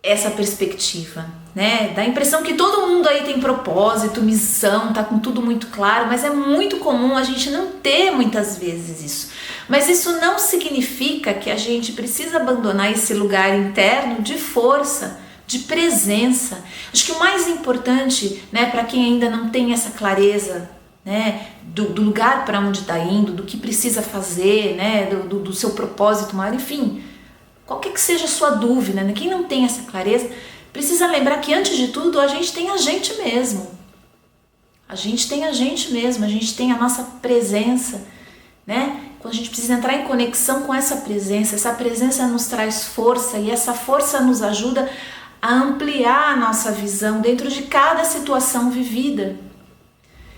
essa perspectiva, né? Dá a impressão que todo mundo aí tem propósito, missão, tá com tudo muito claro, mas é muito comum a gente não ter muitas vezes isso. Mas isso não significa que a gente precisa abandonar esse lugar interno de força, de presença. Acho que o mais importante, né, para quem ainda não tem essa clareza, né, do lugar para onde está indo, do que precisa fazer, né, do seu propósito maior, enfim, qualquer que seja a sua dúvida, né? Quem não tem essa clareza, precisa lembrar que antes de tudo a gente tem a gente mesmo. A gente tem a gente mesmo, a gente tem a nossa presença, né? Quando a gente precisa entrar em conexão com essa presença nos traz força e essa força nos ajuda a ampliar a nossa visão dentro de cada situação vivida.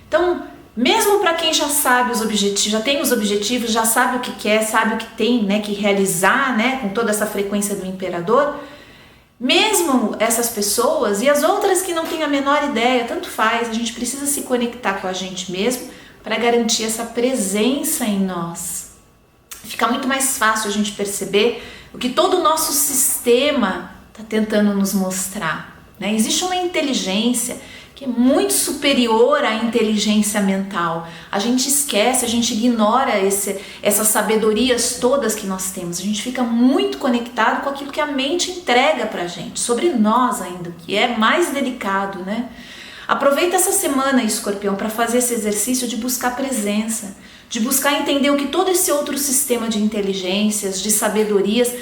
Então, mesmo para quem já sabe os objetivos, já tem os objetivos, já sabe o que quer, sabe o que tem, né, que realizar, né, com toda essa frequência do imperador, mesmo essas pessoas e as outras que não têm a menor ideia, tanto faz, a gente precisa se conectar com a gente mesmo para garantir essa presença em nós. Fica muito mais fácil a gente perceber o que todo o nosso sistema está tentando nos mostrar, né? Existe uma inteligência que é muito superior à inteligência mental. A gente esquece, a gente ignora essas sabedorias todas que nós temos. A gente fica muito conectado com aquilo que a mente entrega pra gente, sobre nós ainda, que é mais delicado, né? Aproveita essa semana, Escorpião, para fazer esse exercício de buscar presença, de buscar entender o que todo esse outro sistema de inteligências, de sabedorias,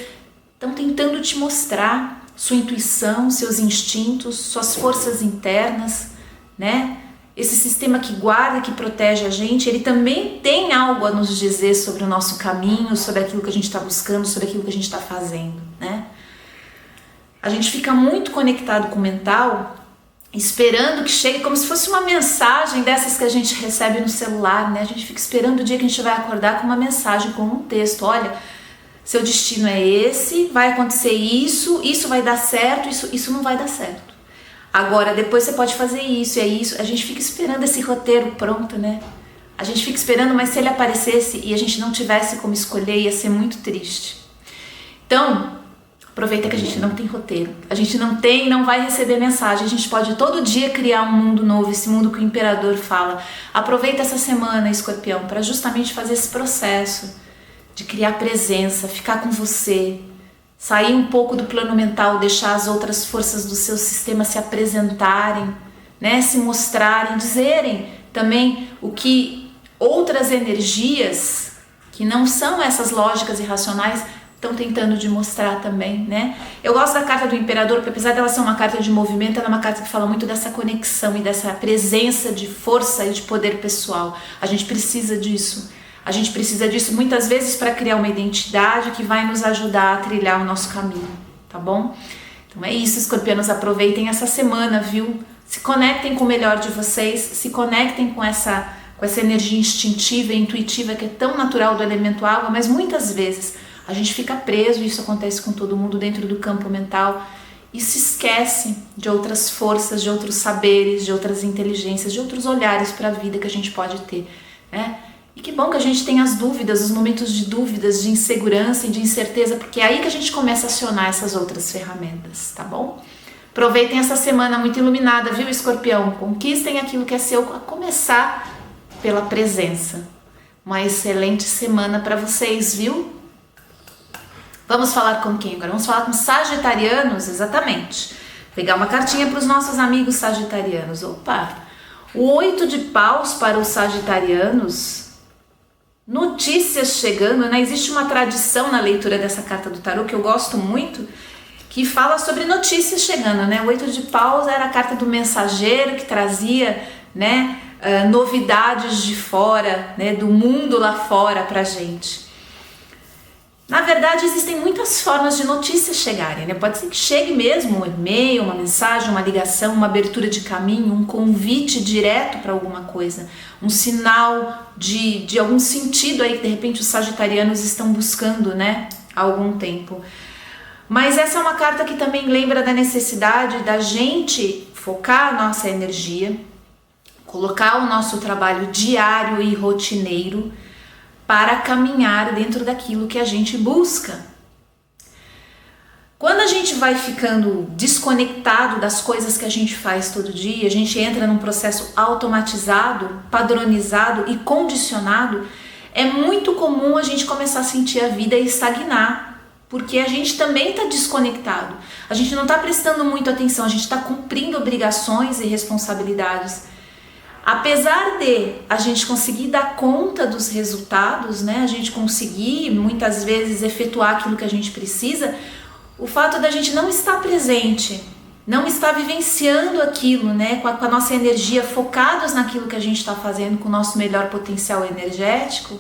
estão tentando te mostrar. Sua intuição, seus instintos, suas forças internas, né? Esse sistema que guarda, que protege a gente, ele também tem algo a nos dizer sobre o nosso caminho, sobre aquilo que a gente está buscando, sobre aquilo que a gente está fazendo, né? A gente fica muito conectado com o mental, esperando que chegue como se fosse uma mensagem dessas que a gente recebe no celular, né? A gente fica esperando o dia que a gente vai acordar com uma mensagem, com um texto, olha, seu destino é esse, vai acontecer isso, isso vai dar certo, isso não vai dar certo. Agora, depois você pode fazer isso, é isso. A gente fica esperando esse roteiro pronto, né? A gente fica esperando, mas se ele aparecesse e a gente não tivesse como escolher, ia ser muito triste. Então, aproveita que a gente não tem roteiro. A gente não vai receber mensagem. A gente pode todo dia criar um mundo novo, esse mundo que o imperador fala. Aproveita essa semana, Escorpião, para justamente fazer esse processo de criar presença, ficar com você, sair um pouco do plano mental, deixar as outras forças do seu sistema se apresentarem, né, se mostrarem, dizerem também o que outras energias, que não são essas lógicas irracionais, estão tentando de mostrar também, né? Eu gosto da carta do imperador, porque apesar dela ser uma carta de movimento, ela é uma carta que fala muito dessa conexão e dessa presença de força e de poder pessoal. A gente precisa disso. A gente precisa disso muitas vezes para criar uma identidade que vai nos ajudar a trilhar o nosso caminho, tá bom? Então é isso, escorpianos, aproveitem essa semana, viu? Se conectem com o melhor de vocês, se conectem com essa energia instintiva e intuitiva que é tão natural do elemento água, mas muitas vezes a gente fica preso, e isso acontece com todo mundo dentro do campo mental, e se esquece de outras forças, de outros saberes, de outras inteligências, de outros olhares para a vida que a gente pode ter, né? E que bom que a gente tem as dúvidas, os momentos de dúvidas, de insegurança e de incerteza, porque é aí que a gente começa a acionar essas outras ferramentas, tá bom? Aproveitem essa semana muito iluminada, viu, Escorpião? Conquistem aquilo que é seu, a começar pela presença. Uma excelente semana para vocês, viu? Vamos falar com quem agora? Vamos falar com sagitarianos, exatamente. Pegar uma cartinha para os nossos amigos sagitarianos. Opa! O 8 de paus para os sagitarianos. Notícias chegando, né? Existe uma tradição na leitura dessa carta do tarô que eu gosto muito, que fala sobre notícias chegando, né? O 8 de paus era a carta do mensageiro que trazia, né, novidades de fora, né, do mundo lá fora pra gente. Na verdade, existem muitas formas de notícias chegarem, né? Pode ser que chegue mesmo um e-mail, uma mensagem, uma ligação, uma abertura de caminho, um convite direto para alguma coisa, um sinal de algum sentido aí que de repente os sagitarianos estão buscando, né, há algum tempo. Mas essa é uma carta que também lembra da necessidade da gente focar a nossa energia, colocar o nosso trabalho diário e rotineiro para caminhar dentro daquilo que a gente busca. Quando a gente vai ficando desconectado das coisas que a gente faz todo dia, a gente entra num processo automatizado, padronizado e condicionado, é muito comum a gente começar a sentir a vida estagnar, porque a gente também está desconectado, a gente não está prestando muito atenção, a gente está cumprindo obrigações e responsabilidades. Apesar de a gente conseguir dar conta dos resultados, né, a gente conseguir muitas vezes efetuar aquilo que a gente precisa, o fato da gente não estar presente não está vivenciando aquilo, né, com a nossa energia focados naquilo que a gente está fazendo, com o nosso melhor potencial energético,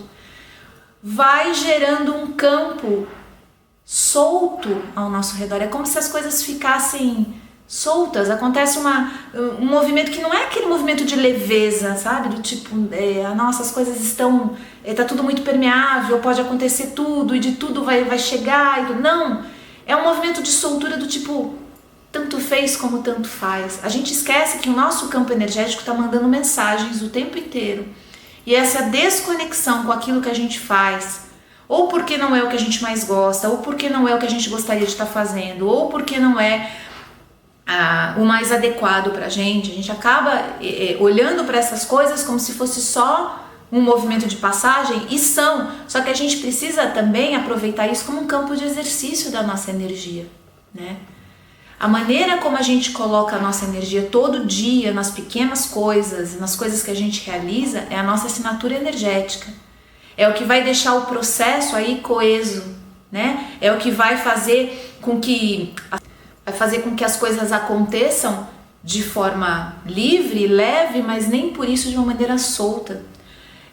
vai gerando um campo solto ao nosso redor. É como se as coisas ficassem soltas. Acontece um movimento que não é aquele movimento de leveza, sabe? Do tipo, nossa, as coisas estão... tá tudo muito permeável, pode acontecer tudo e de tudo vai chegar. E tudo. Não, é um movimento de soltura do tipo, tanto fez como tanto faz. A gente esquece que o nosso campo energético está mandando mensagens o tempo inteiro. E essa desconexão com aquilo que a gente faz, ou porque não é o que a gente mais gosta, ou porque não é o que a gente gostaria de estar fazendo, ou porque não é o mais adequado pra gente, a gente acaba olhando para essas coisas como se fosse só um movimento de passagem, e só que a gente precisa também aproveitar isso como um campo de exercício da nossa energia, né? A maneira como a gente coloca a nossa energia todo dia nas pequenas coisas, nas coisas que a gente realiza, é a nossa assinatura energética. É o que vai deixar o processo aí coeso, né? É o que vai fazer com que as coisas aconteçam de forma livre, leve, mas nem por isso de uma maneira solta.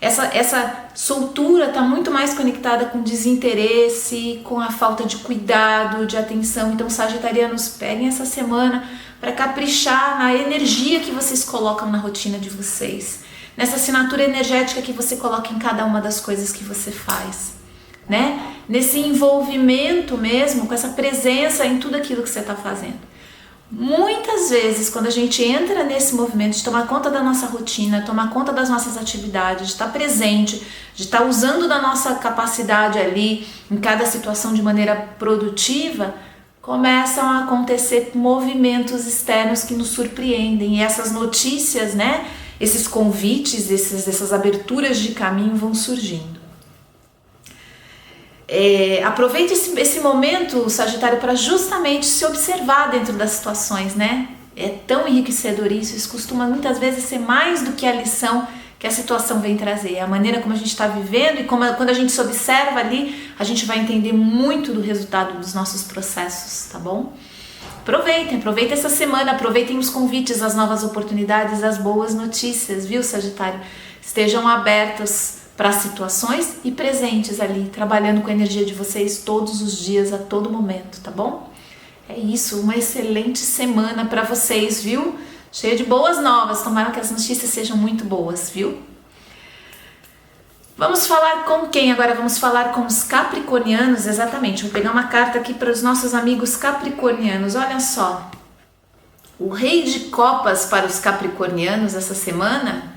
Essa soltura está muito mais conectada com desinteresse, com a falta de cuidado, de atenção. Então, sagitarianos, peguem essa semana para caprichar na energia que vocês colocam na rotina de vocês, nessa assinatura energética que você coloca em cada uma das coisas que você faz, né? Nesse envolvimento mesmo, com essa presença em tudo aquilo que você está fazendo. Muitas vezes, quando a gente entra nesse movimento de tomar conta da nossa rotina, tomar conta das nossas atividades, de estar presente, de estar usando da nossa capacidade ali em cada situação de maneira produtiva, começam a acontecer movimentos externos que nos surpreendem, e essas notícias, né, esses convites, essas aberturas de caminho vão surgindo. Aproveite esse momento, Sagitário, para justamente se observar dentro das situações, né? É tão enriquecedor isso costuma muitas vezes ser mais do que a lição que a situação vem trazer. A maneira como a gente está vivendo e quando a gente se observa ali, a gente vai entender muito do resultado dos nossos processos, tá bom? Aproveitem essa semana, aproveitem os convites, as novas oportunidades, as boas notícias, viu, Sagitário? Estejam abertos para situações e presentes ali, trabalhando com a energia de vocês todos os dias, a todo momento, tá bom? É isso, uma excelente semana para vocês, viu? Cheia de boas novas, tomara que as notícias sejam muito boas, viu? Vamos falar com quem agora? Vamos falar com os capricornianos, exatamente. Vou pegar uma carta aqui para os nossos amigos capricornianos, olha só. O Rei de Copas para os capricornianos essa semana...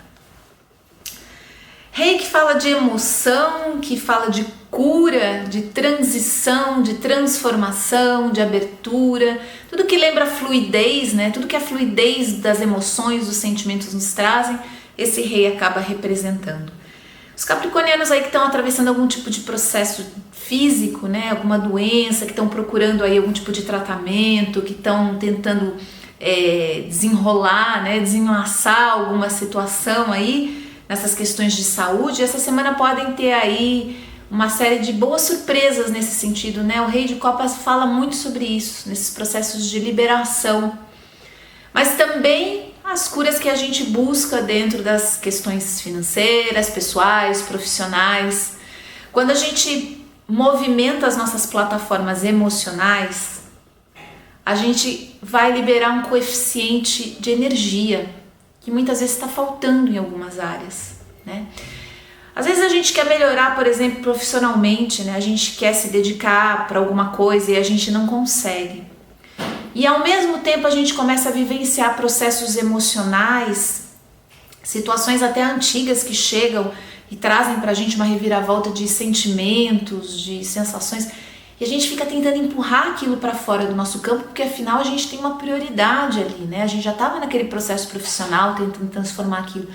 Rei que fala de emoção, que fala de cura, de transição, de transformação, de abertura, tudo que lembra fluidez, né? Tudo que a fluidez das emoções, dos sentimentos nos trazem, esse rei acaba representando. Os capricornianos aí que estão atravessando algum tipo de processo físico, né? Alguma doença, que estão procurando aí algum tipo de tratamento, que estão tentando desenrolar, né? Desenlaçar alguma situação aí, nessas questões de saúde, essa semana podem ter aí uma série de boas surpresas nesse sentido, né? O Rei de Copas fala muito sobre isso, nesses processos de liberação, mas também as curas que a gente busca dentro das questões financeiras, pessoais, profissionais. Quando a gente movimenta as nossas plataformas emocionais, a gente vai liberar um coeficiente de energia que muitas vezes está faltando em algumas áreas, né? Às vezes a gente quer melhorar, por exemplo, profissionalmente, né? A gente quer se dedicar para alguma coisa e a gente não consegue. E ao mesmo tempo a gente começa a vivenciar processos emocionais, situações até antigas que chegam e trazem para a gente uma reviravolta de sentimentos, de sensações. E a gente fica tentando empurrar aquilo para fora do nosso campo, porque afinal a gente tem uma prioridade ali, né? A gente já estava naquele processo profissional tentando transformar aquilo.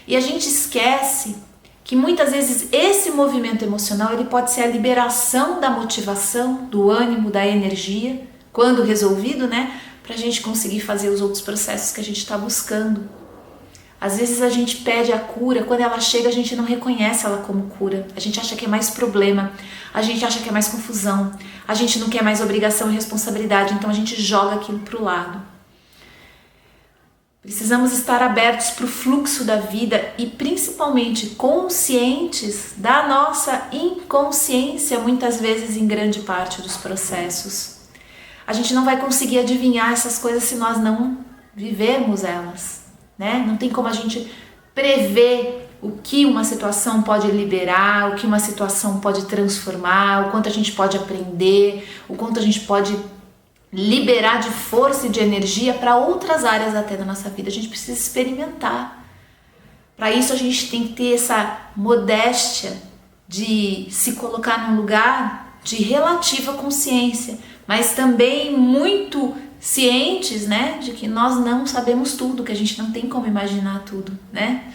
E a gente esquece que muitas vezes esse movimento emocional ele pode ser a liberação da motivação, do ânimo, da energia, quando resolvido, né? Para a gente conseguir fazer os outros processos que a gente está buscando. Às vezes a gente pede a cura, quando ela chega a gente não reconhece ela como cura, a gente acha que é mais problema, a gente acha que é mais confusão, a gente não quer mais obrigação e responsabilidade, então a gente joga aquilo para o lado. Precisamos estar abertos para o fluxo da vida e principalmente conscientes da nossa inconsciência, muitas vezes em grande parte dos processos. A gente não vai conseguir adivinhar essas coisas se nós não vivermos elas, né? Não tem como a gente prever o que uma situação pode liberar, o que uma situação pode transformar, o quanto a gente pode aprender, o quanto a gente pode liberar de força e de energia para outras áreas até da nossa vida. A gente precisa experimentar. Para isso a gente tem que ter essa modéstia de se colocar num lugar de relativa consciência, mas também muito cientes, né, de que nós não sabemos tudo, que a gente não tem como imaginar tudo, né?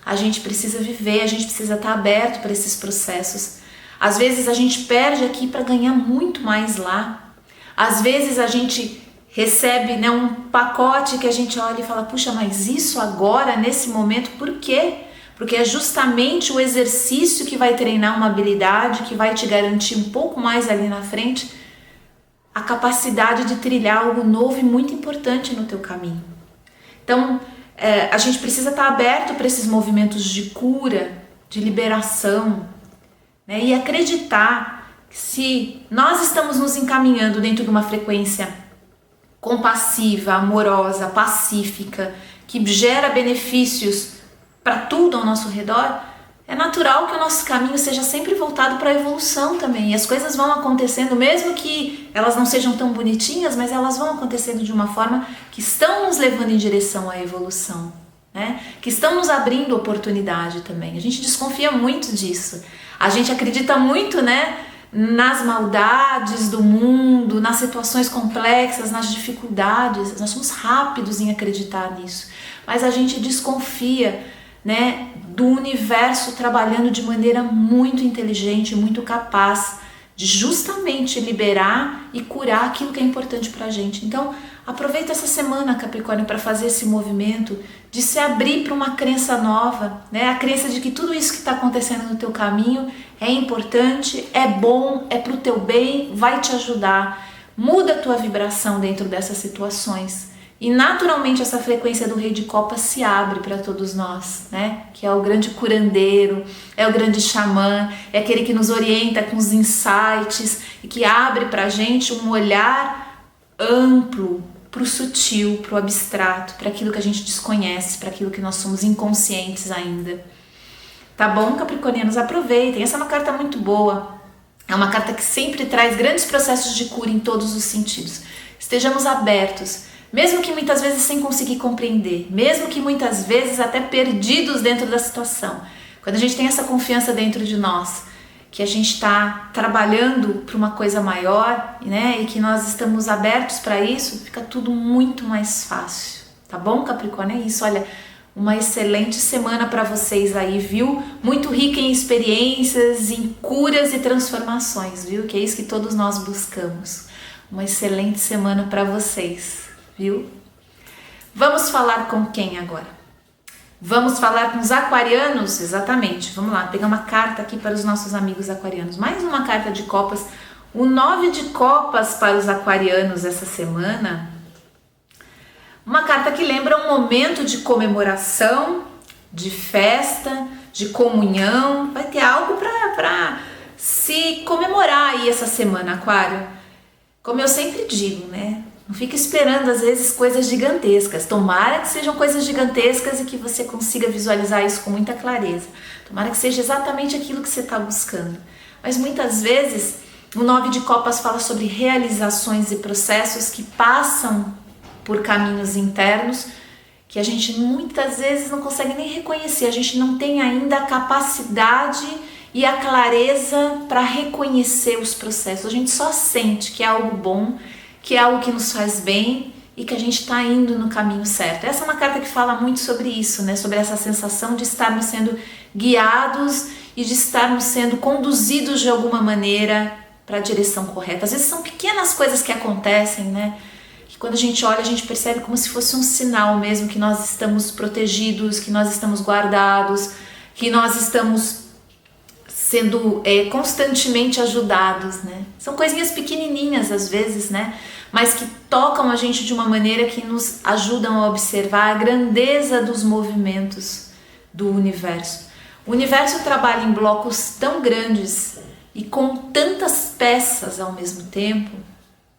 A gente precisa viver, a gente precisa estar aberto para esses processos. Às vezes a gente perde aqui para ganhar muito mais lá. Às vezes a gente recebe, né, um pacote que a gente olha e fala, puxa, mas isso agora, nesse momento, por quê? Porque é justamente o exercício que vai treinar uma habilidade, que vai te garantir um pouco mais ali na frente, a capacidade de trilhar algo novo e muito importante no teu caminho. Então, a gente precisa estar aberto para esses movimentos de cura, de liberação, né, e acreditar que se nós estamos nos encaminhando dentro de uma frequência compassiva, amorosa, pacífica, que gera benefícios para tudo ao nosso redor, é natural que o nosso caminho seja sempre voltado para a evolução também. E as coisas vão acontecendo, mesmo que elas não sejam tão bonitinhas, mas elas vão acontecendo de uma forma que estão nos levando em direção à evolução, né? Que estão nos abrindo oportunidade também. A gente desconfia muito disso. A gente acredita muito, né, nas maldades do mundo, nas situações complexas, nas dificuldades. Nós somos rápidos em acreditar nisso, mas a gente desconfia, né, do universo trabalhando de maneira muito inteligente, muito capaz de justamente liberar e curar aquilo que é importante pra gente. Então, aproveita essa semana, Capricórnio, para fazer esse movimento de se abrir para uma crença nova, né? A crença de que tudo isso que está acontecendo no teu caminho é importante, é bom, é pro teu bem, vai te ajudar. Muda a tua vibração dentro dessas situações. E naturalmente essa frequência do Rei de Copas se abre para todos nós, né? Que é o grande curandeiro, é o grande xamã, é aquele que nos orienta com os insights e que abre para a gente um olhar amplo, para o sutil, para o abstrato, para aquilo que a gente desconhece, para aquilo que nós somos inconscientes ainda. Tá bom, capricornianos? Aproveitem, essa é uma carta muito boa, é uma carta que sempre traz grandes processos de cura em todos os sentidos. Estejamos abertos, mesmo que muitas vezes sem conseguir compreender, mesmo que muitas vezes até perdidos dentro da situação. Quando a gente tem essa confiança dentro de nós, que a gente está trabalhando para uma coisa maior, né, e que nós estamos abertos para isso, fica tudo muito mais fácil, tá bom, Capricórnio? É isso, olha, uma excelente semana para vocês aí, viu? Muito rica em experiências, em curas e transformações, viu? Que é isso que todos nós buscamos. Uma excelente semana para vocês, viu? Vamos falar com quem agora? Vamos falar com os aquarianos? Exatamente, vamos lá, pegar uma carta aqui para os nossos amigos aquarianos. Mais uma carta de copas, o 9 de copas para os aquarianos essa semana. Uma carta que lembra um momento de comemoração, de festa, de comunhão. Vai ter algo para se comemorar aí essa semana, Aquário. Como eu sempre digo, né? Não fica esperando, às vezes, coisas gigantescas. Tomara que sejam coisas gigantescas e que você consiga visualizar isso com muita clareza. Tomara que seja exatamente aquilo que você está buscando. Mas muitas vezes, o 9 de copas fala sobre realizações e processos que passam por caminhos internos que a gente muitas vezes não consegue nem reconhecer. A gente não tem ainda a capacidade e a clareza para reconhecer os processos. A gente só sente que é algo bom, que é algo que nos faz bem e que a gente está indo no caminho certo. Essa é uma carta que fala muito sobre isso, né? Sobre essa sensação de estarmos sendo guiados e de estarmos sendo conduzidos de alguma maneira para a direção correta. Às vezes são pequenas coisas que acontecem, né? Que quando a gente olha, a gente percebe como se fosse um sinal mesmo que nós estamos protegidos, que nós estamos guardados, que nós estamos sendo constantemente ajudados, né? São coisinhas pequenininhas às vezes, né? mas que tocam a gente de uma maneira que nos ajudam a observar a grandeza dos movimentos do universo. O universo trabalha em blocos tão grandes e com tantas peças ao mesmo tempo,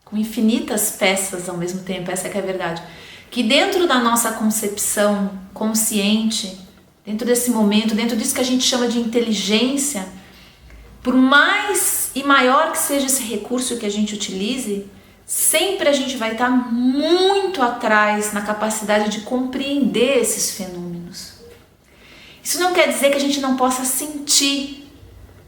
com infinitas peças ao mesmo tempo, essa é que é a verdade, que dentro da nossa concepção consciente, dentro desse momento, dentro disso que a gente chama de inteligência, por mais e maior que seja esse recurso que a gente utilize, sempre a gente vai estar muito atrás na capacidade de compreender esses fenômenos. Isso não quer dizer que a gente não possa sentir,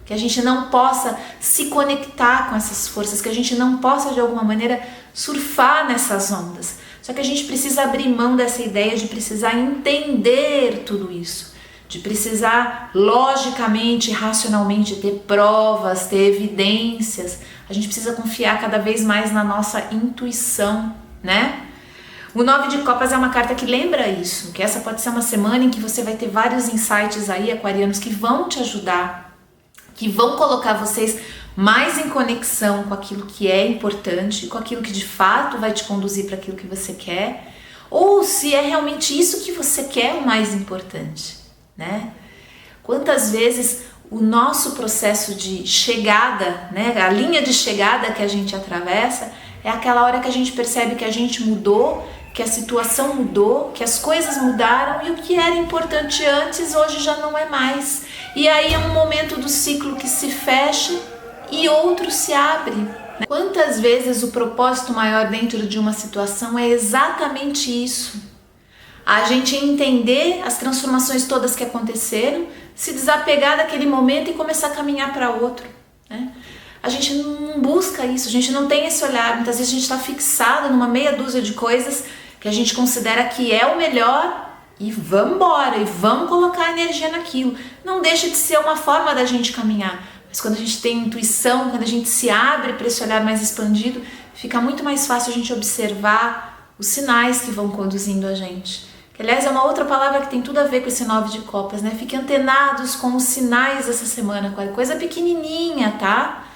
que a gente não possa se conectar com essas forças, que a gente não possa de alguma maneira surfar nessas ondas. Só que a gente precisa abrir mão dessa ideia de precisar entender tudo isso, de precisar logicamente, racionalmente ter provas, ter evidências. A gente precisa confiar cada vez mais na nossa intuição, né? O 9 de Copas é uma carta que lembra isso, que essa pode ser uma semana em que você vai ter vários insights aí, aquarianos, que vão te ajudar, que vão colocar vocês mais em conexão com aquilo que é importante, com aquilo que de fato vai te conduzir para aquilo que você quer, ou se é realmente isso que você quer o mais importante, né? Quantas vezes o nosso processo de chegada, né, a linha de chegada que a gente atravessa, é aquela hora que a gente percebe que a gente mudou, que a situação mudou, que as coisas mudaram e o que era importante antes hoje já não é mais. E aí é um momento do ciclo que se fecha e outro se abre. Quantas vezes o propósito maior dentro de uma situação é exatamente isso? A gente entender as transformações todas que aconteceram, se desapegar daquele momento e começar a caminhar para outro, né? A gente não busca isso, a gente não tem esse olhar. Muitas vezes a gente está fixado numa meia dúzia de coisas que a gente considera que é o melhor e vamos embora, e vamos colocar energia naquilo. Não deixa de ser uma forma da gente caminhar, mas quando a gente tem intuição, quando a gente se abre para esse olhar mais expandido, fica muito mais fácil a gente observar os sinais que vão conduzindo a gente. Que, aliás, é uma outra palavra que tem tudo a ver com esse 9 de Copas, né? Fiquem antenados com os sinais dessa semana, coisa pequenininha, tá?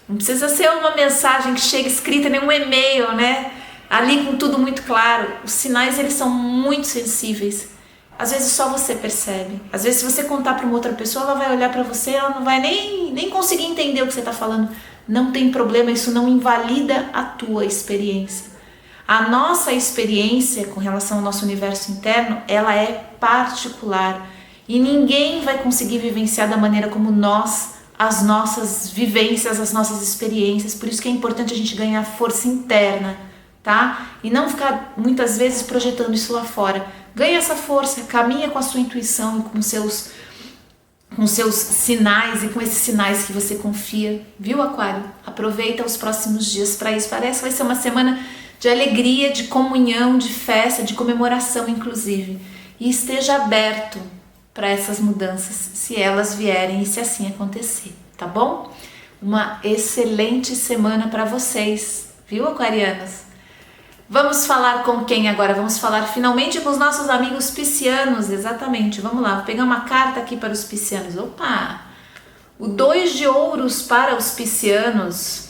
Não precisa ser uma mensagem que chega escrita, nem um e-mail, né? Ali com tudo muito claro. Os sinais, eles são muito sensíveis. Às vezes só você percebe. Às vezes, se você contar para uma outra pessoa, ela vai olhar para você, ela não vai nem conseguir entender o que você está falando. Não tem problema, isso não invalida a tua experiência. A nossa experiência com relação ao nosso universo interno, ela é particular. E ninguém vai conseguir vivenciar da maneira como nós, as nossas vivências, as nossas experiências. Por isso que é importante a gente ganhar força interna, tá? E não ficar muitas vezes projetando isso lá fora. Ganha essa força, caminha com a sua intuição e com seus sinais e com esses sinais que você confia, viu, Aquário? Aproveita os próximos dias para isso. Parece que vai ser uma semana de alegria, de comunhão, de festa, de comemoração, inclusive. E esteja aberto para essas mudanças, se elas vierem e se assim acontecer, tá bom? Uma excelente semana para vocês, viu, aquarianos? Vamos falar com quem agora? Vamos falar finalmente com os nossos amigos piscianos, exatamente. Vamos lá, vou pegar uma carta aqui para os piscianos. Opa! O 2 de ouros para os piscianos.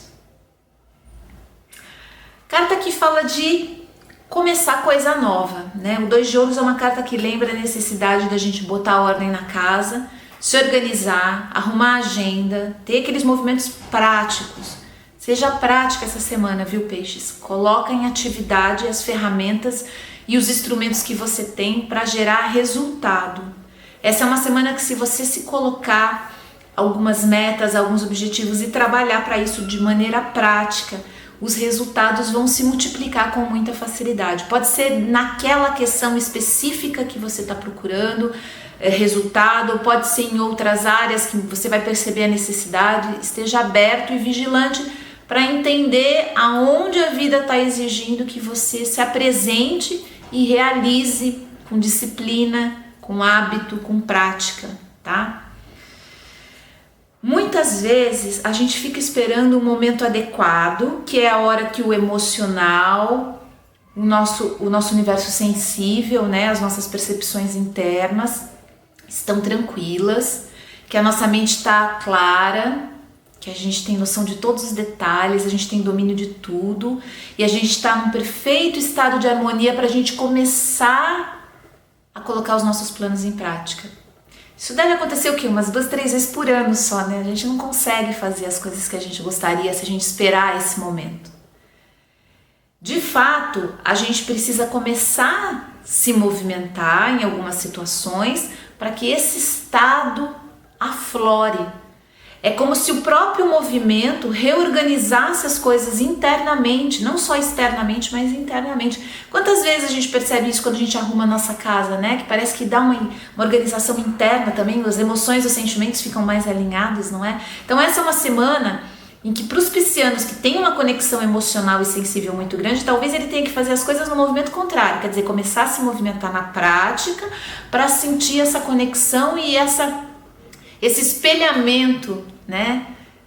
Carta que fala de começar coisa nova, né? O 2 de ouros é uma carta que lembra a necessidade da gente botar ordem na casa, se organizar, arrumar a agenda, ter aqueles movimentos práticos. Seja prática essa semana, viu, peixes? Coloca em atividade as ferramentas e os instrumentos que você tem para gerar resultado. Essa é uma semana que, se você se colocar algumas metas, alguns objetivos e trabalhar para isso de maneira prática, os resultados vão se multiplicar com muita facilidade. Pode ser naquela questão específica que você está procurando resultado, pode ser em outras áreas que você vai perceber a necessidade. Esteja aberto e vigilante para entender aonde a vida está exigindo que você se apresente e realize com disciplina, com hábito, com prática, tá? Muitas vezes a gente fica esperando um momento adequado, que é a hora que o emocional, o nosso universo sensível, né, as nossas percepções internas estão tranquilas, que a nossa mente está clara, que a gente tem noção de todos os detalhes, a gente tem domínio de tudo e a gente está num perfeito estado de harmonia para a gente começar a colocar os nossos planos em prática. Isso deve acontecer o quê? Umas 2, 3 vezes por ano só, né? A gente não consegue fazer as coisas que a gente gostaria se a gente esperar esse momento. De fato, a gente precisa começar a se movimentar em algumas situações para que esse estado aflore. É como se o próprio movimento reorganizasse as coisas internamente, não só externamente, mas internamente. Quantas vezes a gente percebe isso quando a gente arruma a nossa casa, né? Que parece que dá uma organização interna também, as emoções e os sentimentos ficam mais alinhados, não é? Então essa é uma semana em que para os piscianos que têm uma conexão emocional e sensível muito grande, talvez ele tenha que fazer as coisas no movimento contrário, quer dizer, começar a se movimentar na prática para sentir essa conexão e esse espelhamento, né,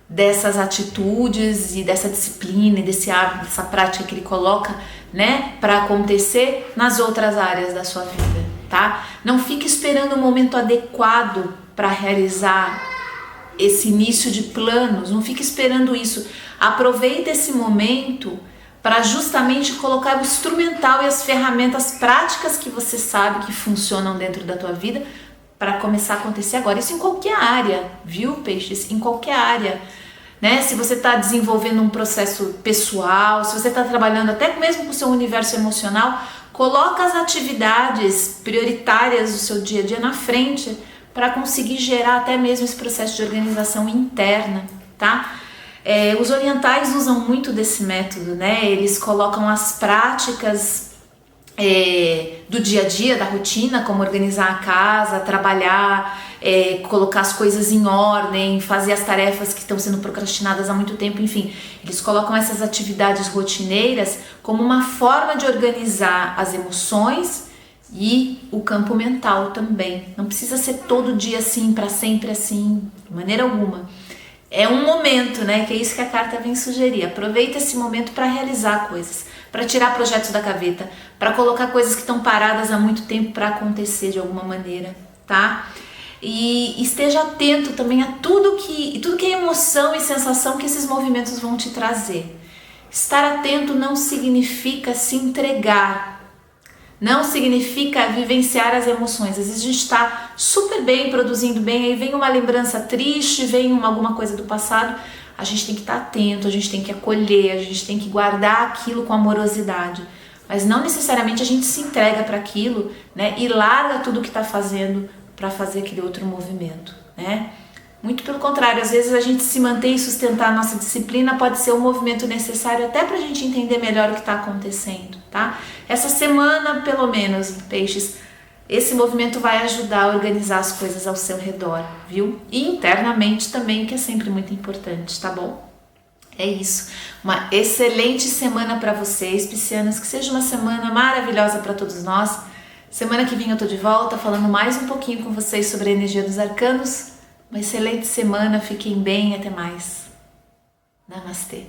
dessas atitudes e dessa disciplina e desse hábito, dessa prática que ele coloca, né, para acontecer nas outras áreas da sua vida, tá? Não fique esperando o momento adequado para realizar esse início de planos, não fique esperando isso. Aproveita esse momento para justamente colocar o instrumental e as ferramentas práticas que você sabe que funcionam dentro da tua vida para começar a acontecer agora. Isso em qualquer área, viu, peixes? Em qualquer área, né? Se você está desenvolvendo um processo pessoal, se você está trabalhando até mesmo com o seu universo emocional, coloca as atividades prioritárias do seu dia a dia na frente para conseguir gerar até mesmo esse processo de organização interna, tá? Os orientais usam muito desse método, né? Eles colocam as práticas do dia a dia, da rotina, como organizar a casa, trabalhar, colocar as coisas em ordem, fazer as tarefas que estão sendo procrastinadas há muito tempo, enfim. Eles colocam essas atividades rotineiras como uma forma de organizar as emoções e o campo mental também. Não precisa ser todo dia assim, para sempre assim, de maneira alguma. É um momento, né? Que é isso que a carta vem sugerir. Aproveita esse momento para realizar coisas, para tirar projetos da gaveta, para colocar coisas que estão paradas há muito tempo para acontecer de alguma maneira, tá? E esteja atento também a tudo que é emoção e sensação que esses movimentos vão te trazer. Estar atento não significa se entregar, não significa vivenciar as emoções. Às vezes a gente está super bem, produzindo bem, aí vem uma lembrança triste, vem alguma coisa do passado, a gente tem que estar atento, a gente tem que acolher, a gente tem que guardar aquilo com amorosidade. Mas não necessariamente a gente se entrega para aquilo, né, e larga tudo que está fazendo para fazer aquele outro movimento, né? Muito pelo contrário, às vezes a gente se manter e sustentar a nossa disciplina pode ser um movimento necessário até para a gente entender melhor o que está acontecendo, tá? Essa semana, pelo menos, peixes, esse movimento vai ajudar a organizar as coisas ao seu redor, viu? E internamente também, que é sempre muito importante, tá bom? É isso. Uma excelente semana para vocês, piscianos, que seja uma semana maravilhosa para todos nós. Semana que vem eu tô de volta falando mais um pouquinho com vocês sobre a energia dos arcanos. Uma excelente semana, fiquem bem, até mais. Namastê.